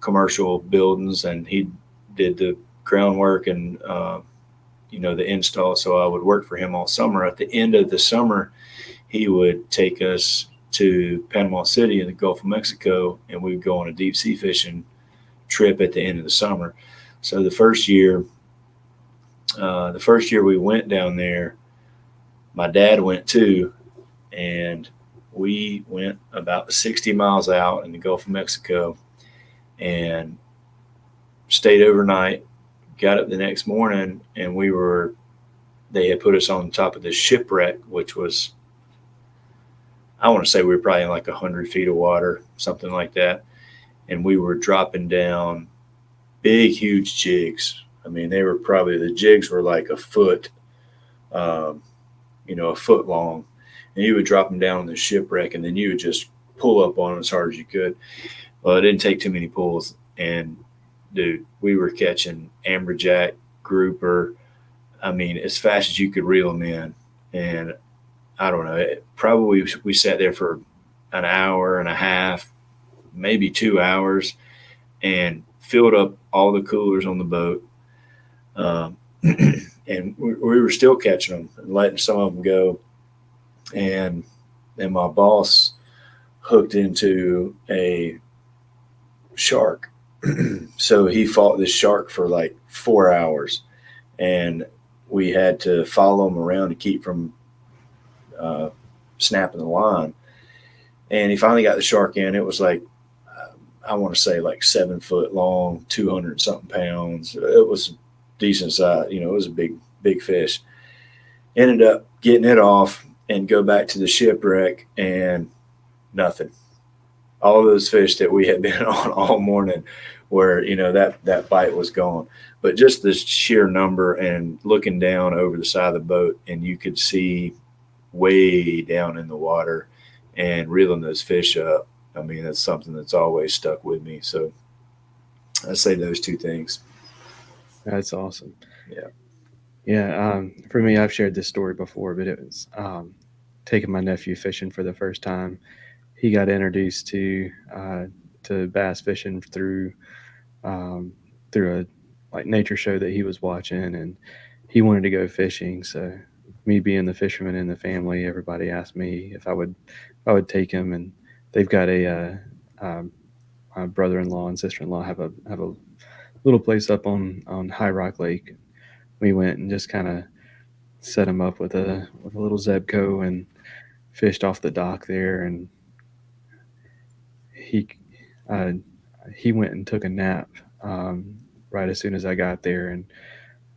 commercial buildings, and he did the groundwork and the install. So I would work for him all summer. At the end of the summer, he would take us to Panama City in the Gulf of Mexico, and we'd go on a deep sea fishing trip at the end of the summer. So the first year we went down there, my dad went too, and we went about 60 miles out in the Gulf of Mexico and stayed overnight. Got up the next morning, and they had put us on top of this shipwreck, which was, I want to say we were probably in like 100 feet of water, something like that. And we were dropping down big, huge jigs. I mean, the jigs were like a foot long. And you would drop them down on the shipwreck, and then you would just pull up on them as hard as you could. Well, it didn't take too many pulls. And, dude, we were catching amberjack, grouper, I mean, as fast as you could reel them in. And I don't know, probably we sat there for an hour and a half, maybe 2 hours, and filled up all the coolers on the boat. And we were still catching them and letting some of them go. And then my boss hooked into a shark. So he fought this shark for like 4 hours, and we had to follow him around to keep from snapping the line. And he finally got the shark in. It was like, I want to say like 7 foot long, 200 something pounds. It was decent size. It was a big fish. Ended up getting it off and go back to the shipwreck, and nothing. All those fish that we had been on all morning where, that bite was gone. But just the sheer number, and looking down over the side of the boat, and you could see way down in the water and reeling those fish up. I mean, that's something that's always stuck with me. So I'd say those two things. That's awesome. Yeah. Yeah. For me, I've shared this story before, but it was taking my nephew fishing for the first time. He got introduced to bass fishing through a like nature show that he was watching, and he wanted to go fishing. So me being the fisherman in the family, everybody asked me if I would take him, and they've got my brother-in-law and sister-in-law have a little place up on High Rock Lake. We went and just kind of set him up with a little Zebco and fished off the dock there, and he went and took a nap right as soon as I got there, and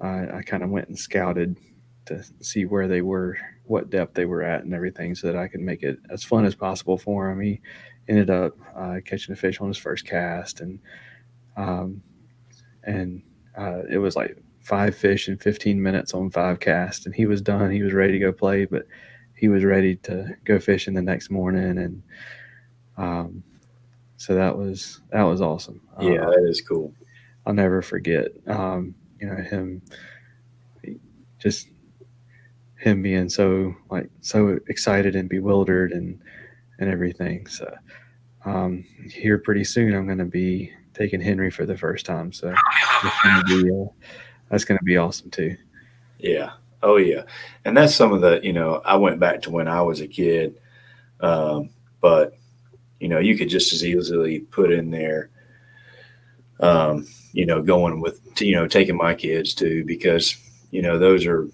I kind of went and scouted to see where they were, what depth they were at, and everything, so that I could make it as fun as possible for him. He ended up catching a fish on his first cast, um, and it was like 5 fish in 15 minutes on 5 casts, and he was done. He was ready to go play, but he was ready to go fishing the next morning, and so that was awesome. Yeah, that is cool. I'll never forget, him, just him being so excited and bewildered and everything. So here pretty soon, I'm going to be taking Henry for the first time. So that's going to be awesome too. Yeah. Oh yeah. And that's some of the, I went back to when I was a kid. But you could just as easily put in there, going with, taking my kids too, because, those are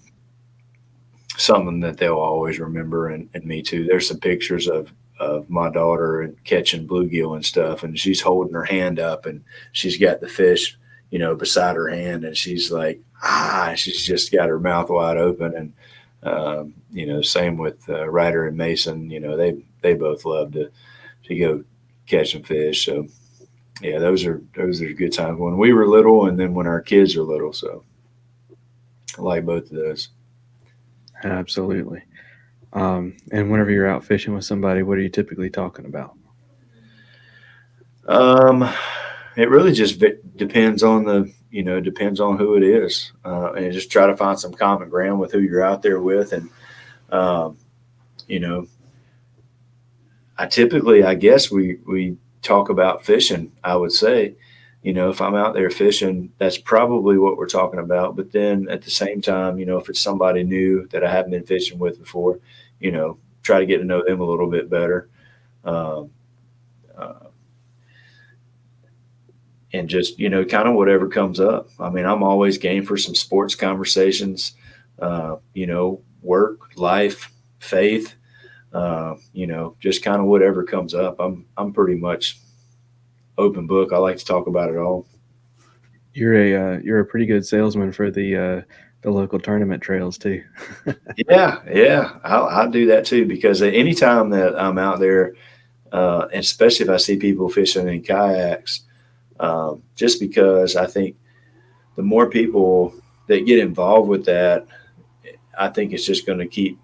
something that they'll always remember. And me too. There's some pictures of my daughter and catching bluegill and stuff. And she's holding her hand up and she's got the fish, beside her hand. And she's like, she's just got her mouth wide open. And, same with Ryder and Mason, they both love to go catch some fish. So yeah, those are good times when we were little and then when our kids are little. So I like both of those. Absolutely. And whenever you're out fishing with somebody, what are you typically talking about? It really just depends on depends on who it is. And just try to find some common ground with who you're out there with. And, I guess we talk about fishing, I would say. If I'm out there fishing, that's probably what we're talking about. But then at the same time, if it's somebody new that I haven't been fishing with before, try to get to know them a little bit better. And just, kind of whatever comes up. I mean, I'm always game for some sports conversations, work, life, faith, just kind of whatever comes up. I'm pretty much open book. I like to talk about it all. You're a pretty good salesman for the local tournament trails too. Yeah. I'll do that too, because anytime that I'm out there, and especially if I see people fishing in kayaks, just because I think the more people that get involved with that, I think it's just going to keep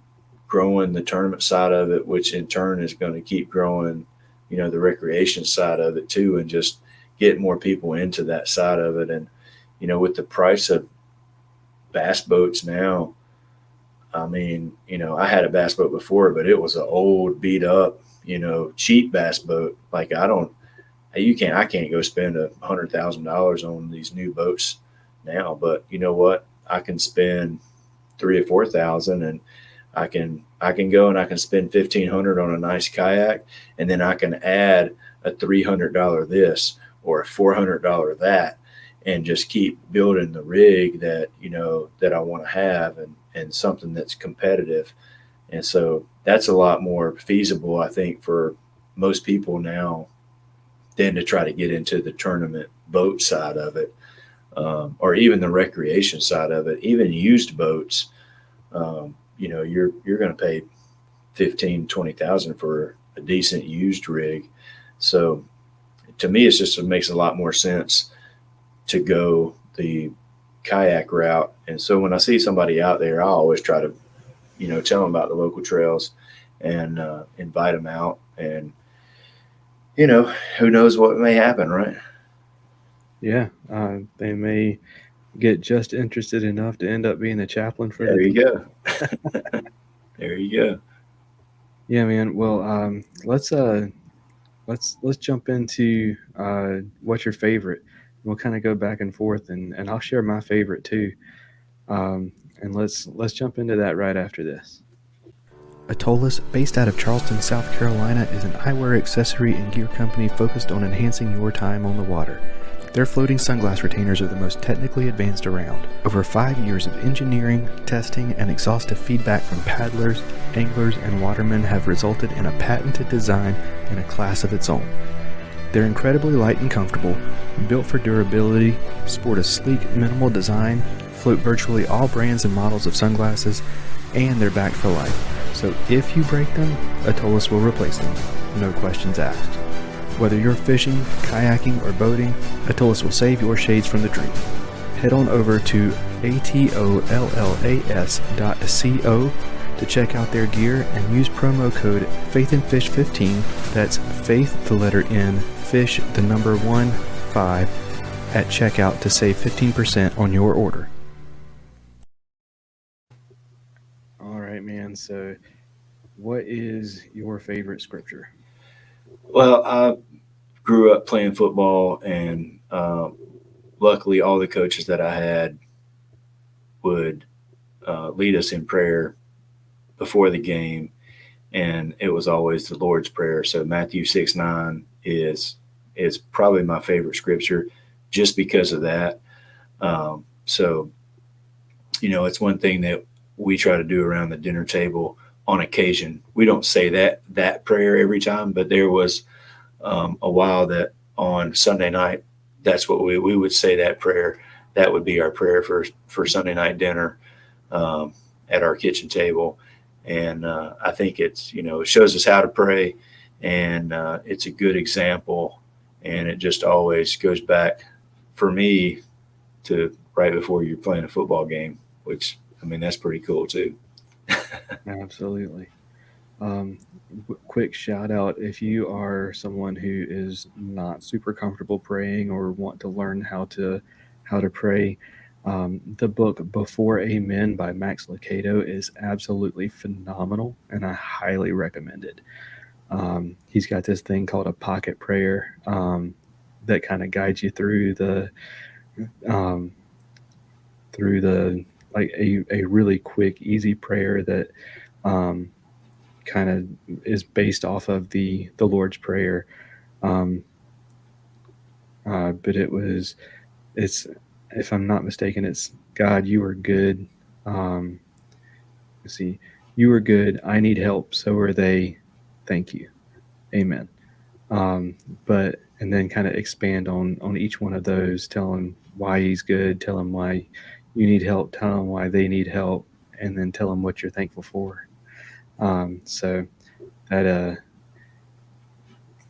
growing the tournament side of it, which in turn is going to keep growing, the recreation side of it too, and just get more people into that side of it. And, with the price of bass boats now, I mean, I had a bass boat before, but it was an old beat up, cheap bass boat. Like I can't go spend $100,000 on these new boats now, but you know what? I can spend $3,000 or $4,000, and I can go and I can spend $1,500 on a nice kayak, and then I can add a $300 this or a $400 that, and just keep building the rig that that I want to have, and something that's competitive. And so that's a lot more feasible, I think, for most people now than to try to get into the tournament boat side of it, or even the recreation side of it. Even used boats, you're going to pay $15,000-$20,000 for a decent used rig. So to me, it makes a lot more sense to go the kayak route. And so when I see somebody out there, I always try to, tell them about the local trails and invite them out. And who knows what may happen, right? Yeah, they may get just interested enough to end up being the chaplain for. There you go. There you go. Yeah, man. Well, let's jump into what's your favorite. We'll kind of go back and forth, and I'll share my favorite too. And let's jump into that right after this. Atollas, based out of Charleston, South Carolina, is an eyewear accessory and gear company focused on enhancing your time on the water. Their floating sunglass retainers are the most technically advanced around. Over 5 years of engineering, testing, and exhaustive feedback from paddlers, anglers, and watermen have resulted in a patented design in a class of its own. They're incredibly light and comfortable, built for durability, sport a sleek, minimal design, float virtually all brands and models of sunglasses, and they're backed for life. So if you break them, Atollas will replace them. No questions asked. Whether you're fishing, kayaking, or boating, Atollas will save your shades from the dream. Head on over to atollas.co to check out their gear and use promo code faithnfish15. That's faith, the letter N, fish, the number 1, 5, at checkout to save 15% on your order. All right, man. So what is your favorite scripture? Well, I grew up playing football, and luckily all the coaches that I had would lead us in prayer before the game, and it was always the Lord's Prayer. So Matthew 6:9 is probably my favorite scripture just because of that. So, it's one thing that we try to do around the dinner table on occasion. We don't say that prayer every time, but there was a while that on Sunday night, that's what we would say, that prayer. That would be our prayer for Sunday night dinner at our kitchen table. And I think it shows us how to pray, and it's a good example. And it just always goes back for me to right before you're playing a football game, which, that's pretty cool too. Absolutely. Quick shout out, if you are someone who is not super comfortable praying or want to learn how to pray, the book Before Amen by Max Lucado is absolutely phenomenal, and I highly recommend it. He's got this thing called a pocket prayer that kind of guides you through the like a really quick, easy prayer that kind of is based off of the Lord's Prayer. But it's, if I'm not mistaken, it's God, you are good. Let's see, you are good. I need help. So are they. Thank you. Amen. But and then kind of expand on each one of those, tell him why he's good, tell him why you need help, tell them why they need help, and then tell them what you're thankful for. So that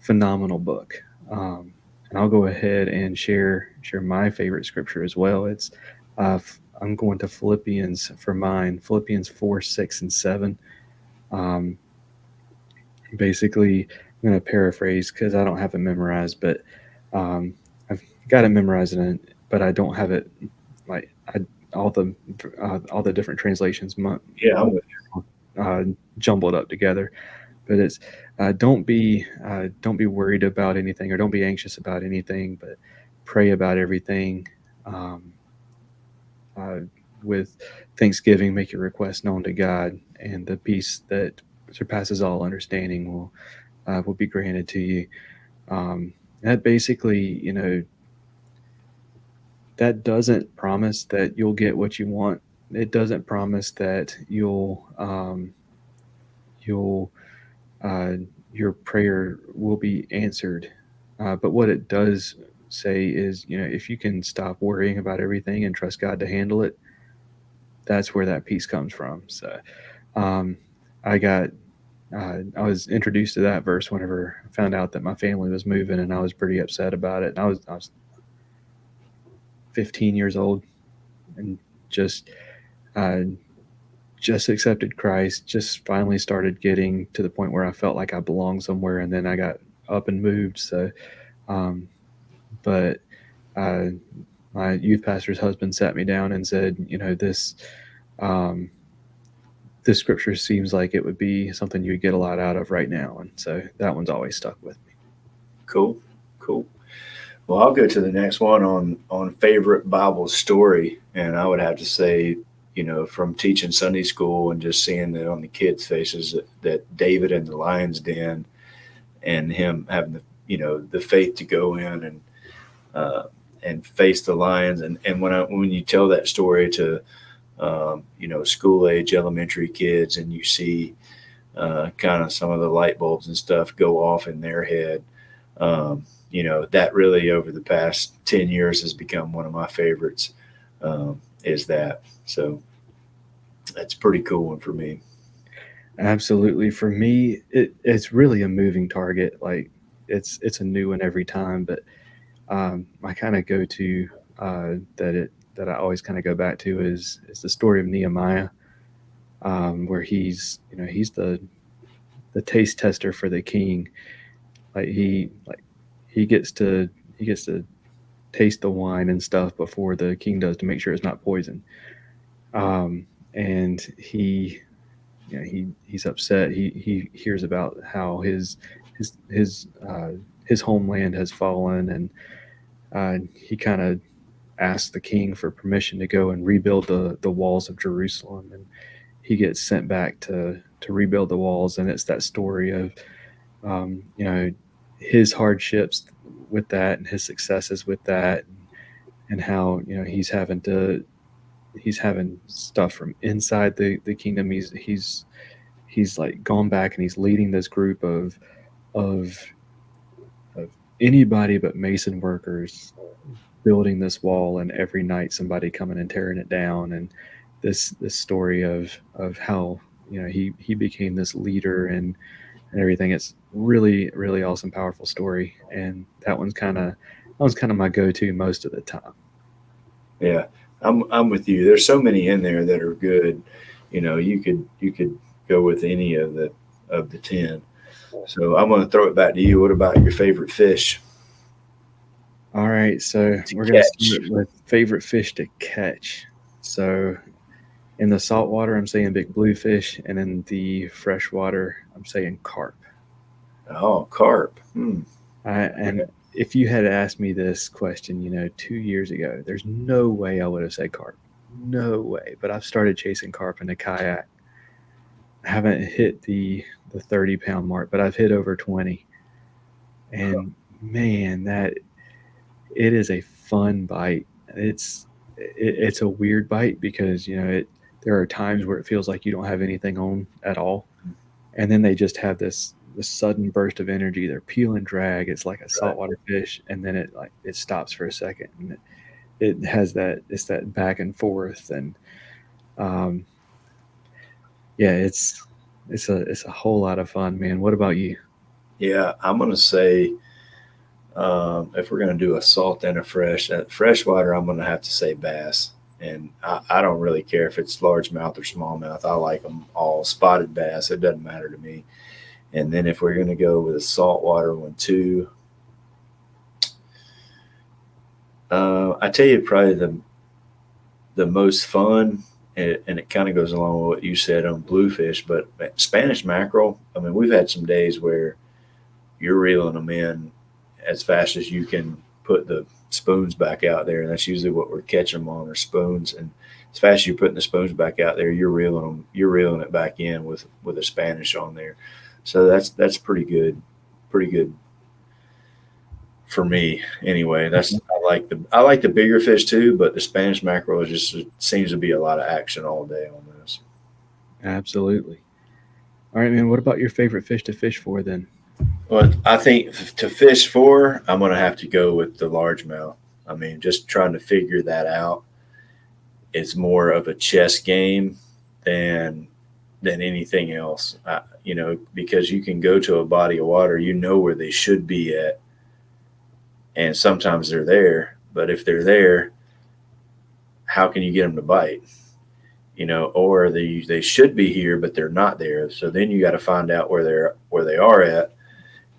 phenomenal book. And I'll go ahead and share my favorite scripture as well. It's I'm going to Philippians for mine. Philippians 4, 6, and 7. Basically, I'm going to paraphrase because I don't have it memorized, but I've got it memorized but I don't have it all the different translations jumbled up together. But it's don't be worried about anything, or don't be anxious about anything, but pray about everything. With thanksgiving, make your request known to God, and the peace that surpasses all understanding will be granted to you. That basically, that doesn't promise that you'll get what you want. It doesn't promise that your prayer will be answered. But what it does say is, if you can stop worrying about everything and trust God to handle it, that's where that peace comes from. So I was introduced to that verse whenever I found out that my family was moving, and I was pretty upset about it. And I was 15 years old and just accepted Christ, just finally started getting to the point where I felt like I belonged somewhere, and then I got up and moved. So, but my youth pastor's husband sat me down and said, this scripture seems like it would be something you would get a lot out of right now. And so that one's always stuck with me. Cool. Well, I'll go to the next one on favorite Bible story. And I would have to say, from teaching Sunday school and just seeing that on the kids' faces that David in the lion's den, and him having the faith to go in and face the lions. And when you tell that story to school age elementary kids, and you see kind of some of the light bulbs and stuff go off in their head, that really over the past 10 years has become one of my favorites. is that. So that's a pretty cool one for me. Absolutely. For me, it's really a moving target. Like it's a new one every time, but my kind of go to that I always kind of go back to is the story of Nehemiah, where he's the taste tester for the king. Like he gets to he gets to taste the wine and stuff before the king does to make sure it's not poison. And he's upset. He hears about how his his uh, his homeland has fallen, and he kind of asks the king for permission to go and rebuild the walls of Jerusalem, and he gets sent back to rebuild the walls. And it's that story of you know his hardships with that and his successes with that, and how he's having stuff from inside the kingdom. He's like gone back and he's leading this group of of anybody but mason workers building this wall, and every night somebody coming and tearing it down. And this story of how he became this leader and everything. It's really awesome, powerful story, and that one's kind of my go-to most of the time. Yeah, I'm with you. There's so many in there that are good. You could go with any of the 10. So I'm going to throw it back to you. What about your favorite fish All right, so to we're gonna catch? start with favorite fish to catch. So in the saltwater, I'm saying big bluefish, and in the freshwater, I'm saying carp. Oh, carp. And if you had asked me this question, 2 years ago, there's no way I would have said carp. No way. But I've started chasing carp in a kayak. I haven't hit the 30-pound mark, but I've hit over 20. And man, that it is a fun bite. It's a weird bite because there are times where it feels like you don't have anything on at all, and then they just have this sudden burst of energy. They're peel and drag. It's like a Right. saltwater fish, and then it stops for a second, and it has that back and forth, and um, yeah, it's a whole lot of fun, man. What about you? Yeah, I'm going to say if we're going to do a salt and a freshwater, I'm going to have to say bass. And I don't really care if it's largemouth or smallmouth. I like them all. Spotted bass, it doesn't matter to me. And then if we're going to go with a saltwater one too, I tell you probably the most fun, and it kind of goes along with what you said on bluefish, but Spanish mackerel. I mean, we've had some days where you're reeling them in as fast as you can put the spoons back out there, and that's usually what we're catching them on, are spoons. And as fast as you're putting the spoons back out there, you're reeling it back in with a Spanish on there. So that's pretty good for me anyway. That's I like the bigger fish too, but the Spanish mackerel is just, it seems to be a lot of action all day on this. Absolutely. All right, man. What about your favorite fish to fish for then? Well, I think to fish for, I'm going to have to go with the largemouth. I mean, just trying to figure that out. It's more of a chess game than anything else. Because you can go to a body of water, you know where they should be at, and sometimes they're there. But if they're there, how can you get them to bite? Or they should be here, but they're not there. So then you got to find out where they are at,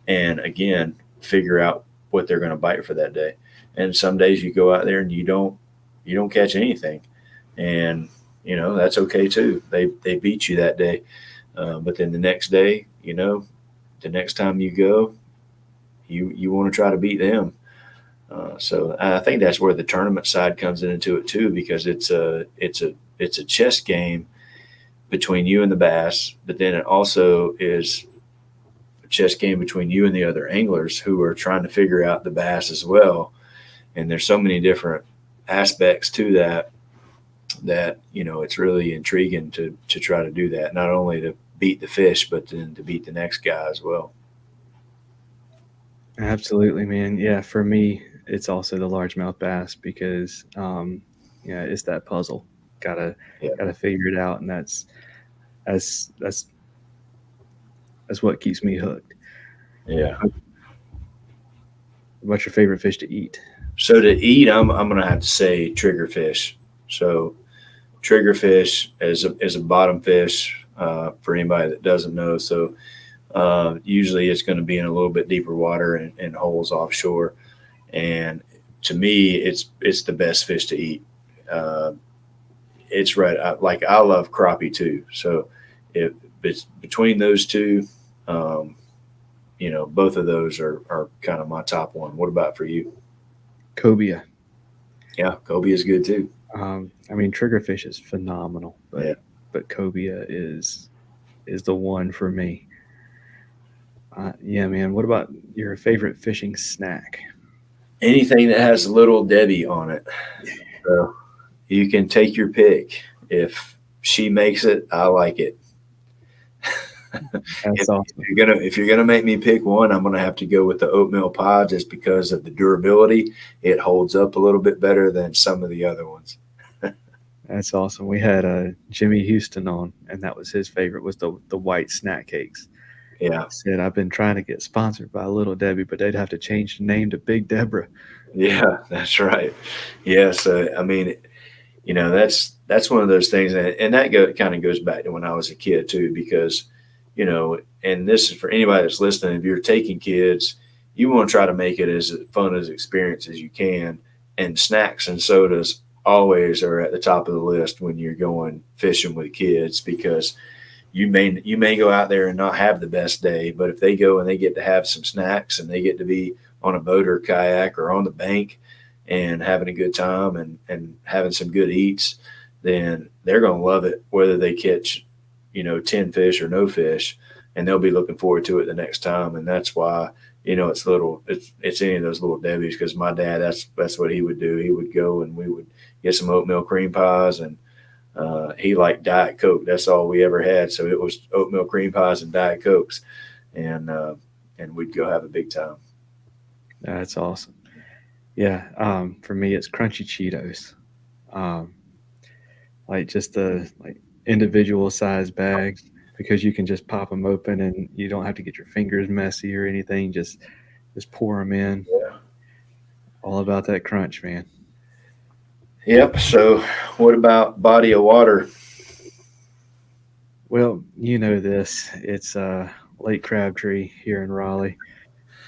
and again figure out what they're going to bite for that day. And some days you go out there and you don't catch anything, and that's okay too. They beat you that day, but then the next day, the next time you go, you want to try to beat them. So I think that's where the tournament side comes into it too, because it's a chess game between you and the bass, but then it also is a chess game between you and the other anglers who are trying to figure out the bass as well. And there's so many different aspects to that it's really intriguing to try to do that, not only to beat the fish but then to beat the next guy as well. Absolutely, man. Yeah, for me, it's also the largemouth bass because it's that puzzle. Gotta Yeah. gotta figure it out, and that's that's that's what keeps me hooked. Yeah. What's your favorite fish to eat? So to eat, I'm gonna have to say triggerfish. So triggerfish is a bottom fish for anybody that doesn't know. So usually it's going to be in a little bit deeper water and holes offshore. And to me, it's the best fish to eat. Uh, it's right. I love crappie too. So if it's between those two, um, both of those are kind of my top one. What about for you? Cobia. Yeah, Kobe is good too. I mean, triggerfish is phenomenal, but Yeah. cobia is the one for me. Yeah, man. What about your favorite fishing snack? Anything that has little Debbie on it. So you can take your pick. If she makes it, I like it. That's awesome. If you're gonna make me pick one, I'm gonna have to go with the oatmeal pie just because of the durability. It holds up a little bit better than some of the other ones. That's awesome. We had Jimmy Houston on, and that was his favorite was the white snack cakes. Yeah, Said I've been trying to get sponsored by Little Debbie, but they'd have to change the name to Big Deborah. yeah, that's right. Yeah, so I mean, that's one of those things, and that kind of goes back to when I was a kid too, because and this is for anybody that's listening. If you're taking kids, you want to try to make it as fun as experience as you can, and snacks and sodas always are at the top of the list when you're going fishing with kids because you may go out there and not have the best day, but if they go and they get to have some snacks and they get to be on a boat or kayak or on the bank and having a good time and having some good eats, then they're going to love it whether they catch 10 fish or no fish, and they'll be looking forward to it the next time. And that's why it's any of those little Debbie's, because my dad, that's what he would do. He would go and we would get some oatmeal cream pies, and he liked Diet Coke. That's all we ever had. So it was oatmeal cream pies and Diet Cokes, and we'd go have a big time. That's awesome. Yeah, for me it's crunchy Cheetos, um, like just the like individual size bags because you can just pop them open and you don't have to get your fingers messy or anything. Just pour them in. Yeah. All about that crunch, man. Yep. So what about body of water? Well, you know this. It's Lake Crabtree here in Raleigh.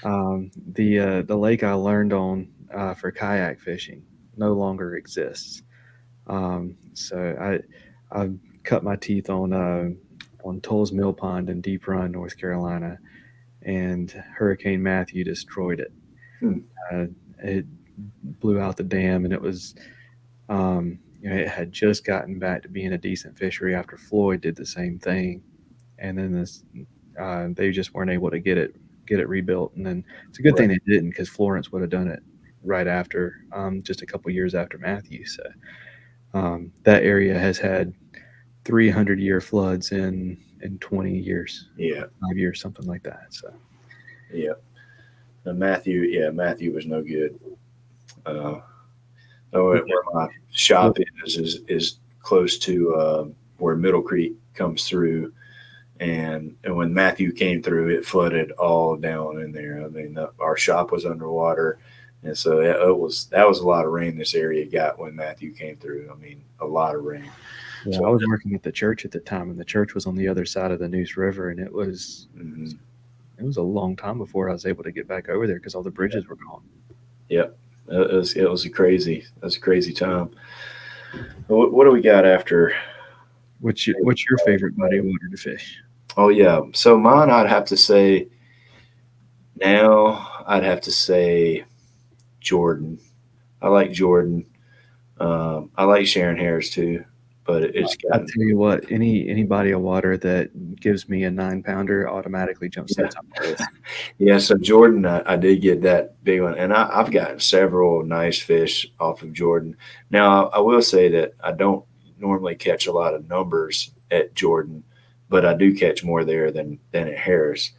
The lake I learned on for kayak fishing no longer exists. So I cut my teeth on Toll's Mill Pond in Deep Run, North Carolina, and Hurricane Matthew destroyed it. Hmm. It blew out the dam, and it was it had just gotten back to being a decent fishery after Floyd did the same thing, and then they just weren't able to get it rebuilt. And then it's a good thing Right. they didn't because Florence would have done it right after, just a couple years after Matthew. So that area has had 300-year floods in 20 years, Yeah. 5 years, something like that. So Yeah. Matthew. Yeah. Matthew was no good. Uh, where my shop is close to where Middle Creek comes through, and when Matthew came through, it flooded all down in there. I mean, our shop was underwater, and so that was a lot of rain this area got when Matthew came through. I mean, a lot of rain. yeah, I So was working at the church at the time, and the church was on the other side of the Neuse River, and mhm. it was a long time before I was able to get back over there because all the bridges were gone. Yep, it was a crazy time. What do we got after? What's your favorite body of water to fish? Oh yeah, so mine I'd have to say Jordan. I like Jordan. I like Sharon Harris too, but it's I gotten tell you what, any body of water that gives me a 9 pounder automatically jumps to yeah. the top of the list. Yeah, so Jordan, I did get that big one, and I've gotten several nice fish off of Jordan. Now, I will say that I don't normally catch a lot of numbers at Jordan, but I do catch more there than at Harris.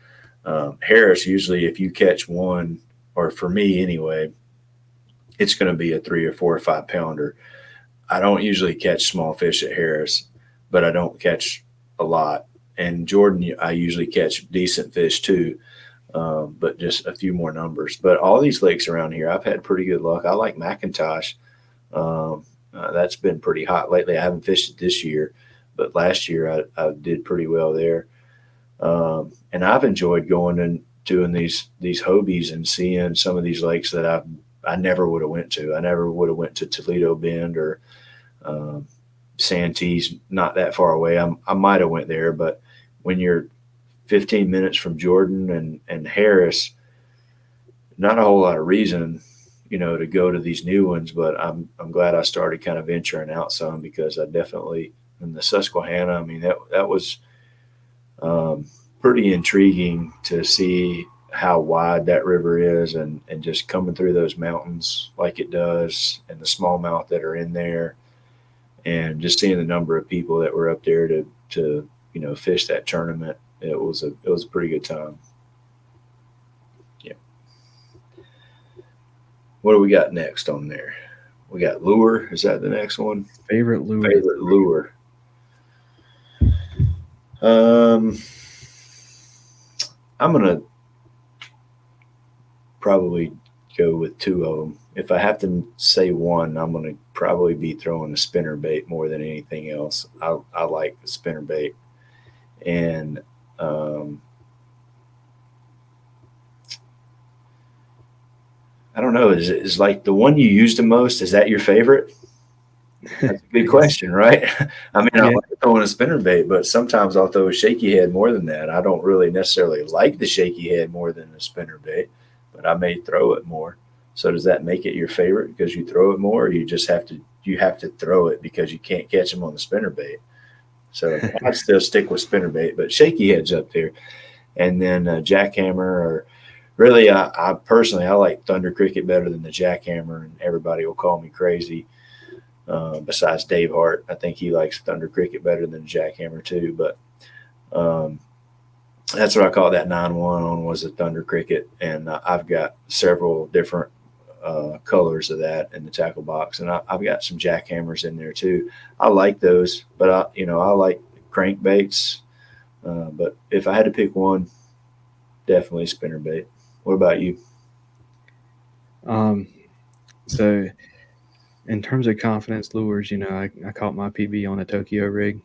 Harris, usually, if you catch one, or for me anyway, it's going to be a 3 or 4 or 5 pounder. I don't usually catch small fish at Harris, but I don't catch a lot. And Jordan, I usually catch decent fish too, but just a few more numbers. But all these lakes around here, I've had pretty good luck. I like McIntosh. That's been pretty hot lately. I haven't fished it this year, but last year I did pretty well there. And I've enjoyed going and doing these Hobies and seeing some of these lakes that I never would have went to. I never would have went to Toledo Bend or um, Santee's, not that far away. I might have went there, but when you're 15 minutes from Jordan and Harris, not a whole lot of reason, to go to these new ones. But I'm glad I started kind of venturing out some, because I definitely, in the Susquehanna, I mean, that was pretty intriguing to see how wide that river is, and just coming through those mountains like it does, and the smallmouth that are in there, and just seeing the number of people that were up there to fish that tournament. It was a pretty good time. Yeah. What do we got next on there? We got lure. Is that the next one? Favorite lure? Favorite lure. I'm gonna probably go with two of them. If I have to say one, I'm gonna probably be throwing a spinner bait more than anything else. I like the spinner bait, and I don't know. Is like the one you use the most? Is that your favorite? That's a good question, right? I mean, I Yeah. like throwing a spinner bait, but sometimes I'll throw a shaky head more than that. I don't really necessarily like the shaky head more than the spinner bait, but I may throw it more. So does that make it your favorite because you throw it more, or you have to throw it because you can't catch them on the spinner bait? So I'd still stick with spinner bait, but shaky head's up there, and then jackhammer. Or really, I personally I like thunder cricket better than the jackhammer, and everybody will call me crazy. Besides Dave Hart, I think he likes Thunder Cricket better than Jackhammer too. But um, that's what I call that 9-1 on, was a Thunder Cricket, and I've got several different colors of that in the tackle box, and I've got some Jackhammers in there too. I like those, but I like crankbaits. But if I had to pick one, definitely spinnerbait. What about you? Um, so in terms of confidence lures, I caught my PB on a Tokyo rig.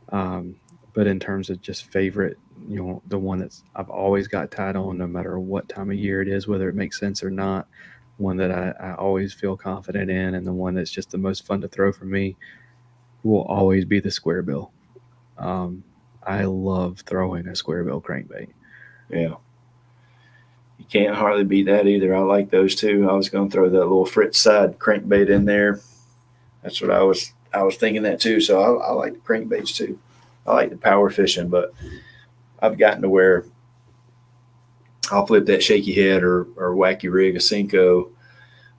Um, but in terms of just favorite, the one that's I've always got tied on, no matter what time of year it is, whether it makes sense or not, one that I always feel confident in, and the one that's just the most fun to throw for me will always be the square bill. Um, I love throwing a square bill crankbait. Yeah, you can't hardly beat that either. I like those too. I was going to throw that little Fritz side crankbait in there. That's what I was thinking that too. So I like the crankbaits too. I like the power fishing, but I've gotten to where I'll flip that shaky head or wacky rig a Cinco,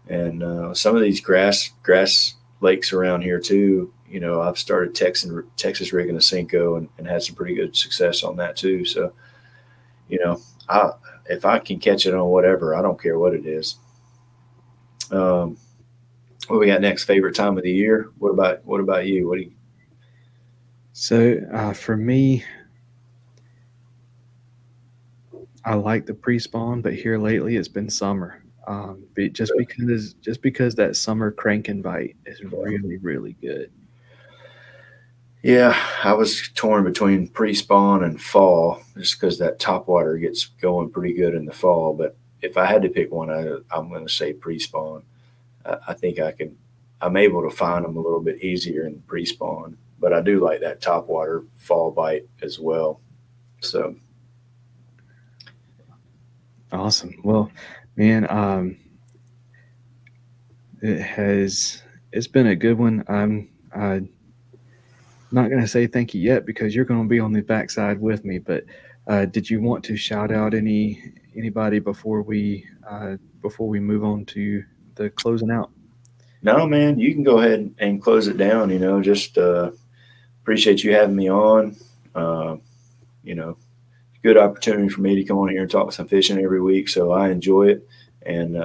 and some of these grass lakes around here too. I've started Texas rigging a Cinco, and had some pretty good success on that too. So you know, I if I can catch it on whatever, I don't care what it is. Um, what we got next? Favorite time of the year? What about you? What do you? So for me, I like the pre-spawn, but here lately it's been summer. Just because that summer crank and bite is really really good. Yeah, I was torn between pre-spawn and fall, just because that top water gets going pretty good in the fall. But if I had to pick one, I'm going to say pre-spawn. I think I'm able to find them a little bit easier in pre-spawn, but I do like that top water fall bite as well. So Awesome. Well, man, it has it's been a good one. I'm not going to say thank you yet because you're going to be on the backside with me. But did you want to shout out anybody before we move on to the closing out? no, man, you can go ahead and close it down. Just appreciate you having me on. Uh, you know, good opportunity for me to come on here and talk some fishing every week. So I enjoy it, and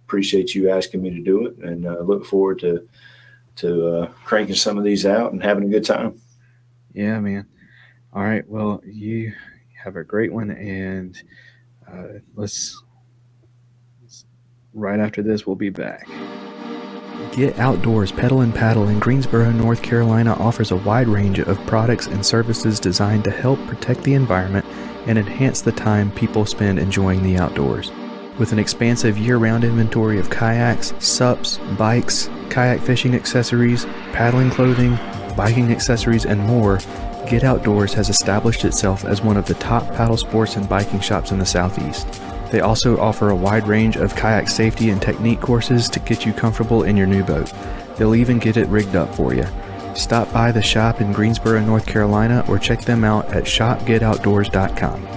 appreciate you asking me to do it, and look forward to to cranking some of these out and having a good time. Yeah, man. All right. Well, you have a great one, and let's right after this, we'll be back. Get Outdoors Pedal and Paddle in Greensboro, North Carolina offers a wide range of products and services designed to help protect the environment and enhance the time people spend enjoying the outdoors. With an expansive year-round inventory of kayaks, SUPs, bikes, kayak fishing accessories, paddling clothing, biking accessories, and more, Get Outdoors has established itself as one of the top paddle sports and biking shops in the Southeast. They also offer a wide range of kayak safety and technique courses to get you comfortable in your new boat. They'll even get it rigged up for you. Stop by the shop in Greensboro, North Carolina, or check them out at shopgetoutdoors.com.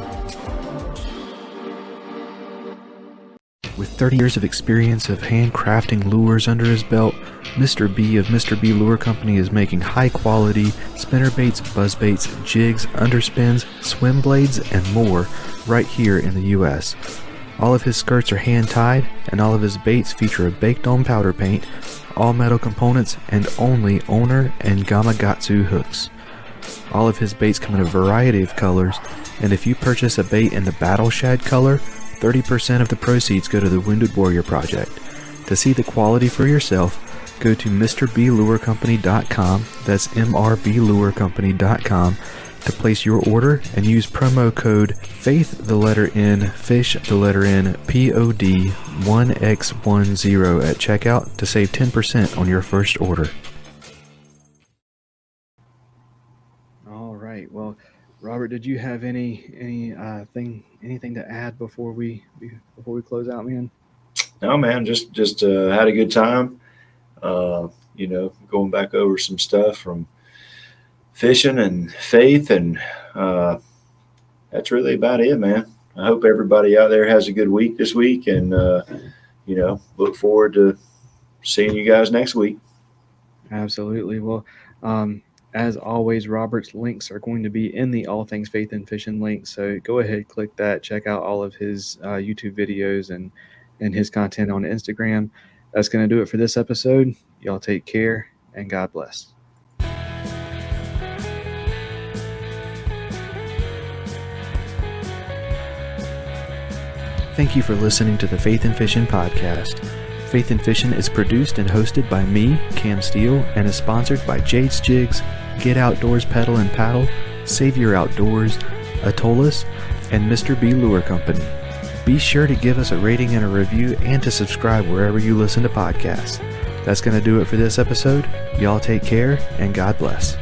With 30 years of experience of handcrafting lures under his belt, Mr. B of Mr. B Lure Company is making high-quality spinnerbaits, buzzbaits, jigs, underspins, swim blades, and more right here in the U.S. All of his skirts are hand-tied, and all of his baits feature a baked-on powder paint, all metal components, and only Owner and Gamakatsu hooks. All of his baits come in a variety of colors, and if you purchase a bait in the Battle Shad color, 30% of the proceeds go to the Wounded Warrior Project. To see the quality for yourself, go to MrBLureCompany.com, that's MRBLureCompany.com, to place your order and use promo code FAITH, fish, POD 1X10 at checkout to save 10% on your first order. All right, well, Robert, did you have anything to add before we close out, man? No, man, just had a good time. Going back over some stuff from fishing and faith, and that's really about it, man. I hope everybody out there has a good week this week, and look forward to seeing you guys next week. Absolutely. Well, as always, Robert's links are going to be in the All Things Faith and Fishing link. So go ahead, click that, check out all of his YouTube videos and his content on Instagram. That's going to do it for this episode. Y'all take care, and God bless. Thank you for listening to the Faith and Fishing podcast. Faith and Fishing is produced and hosted by me, Cam Steele, and is sponsored by Jade's Jigs, Get Outdoors Pedal and Paddle, Save Your Outdoors, Atollas, and Mr. B Lure Company. Be sure to give us a rating and a review, and to subscribe wherever you listen to podcasts. That's going to do it for this episode. Y'all take care, and God bless.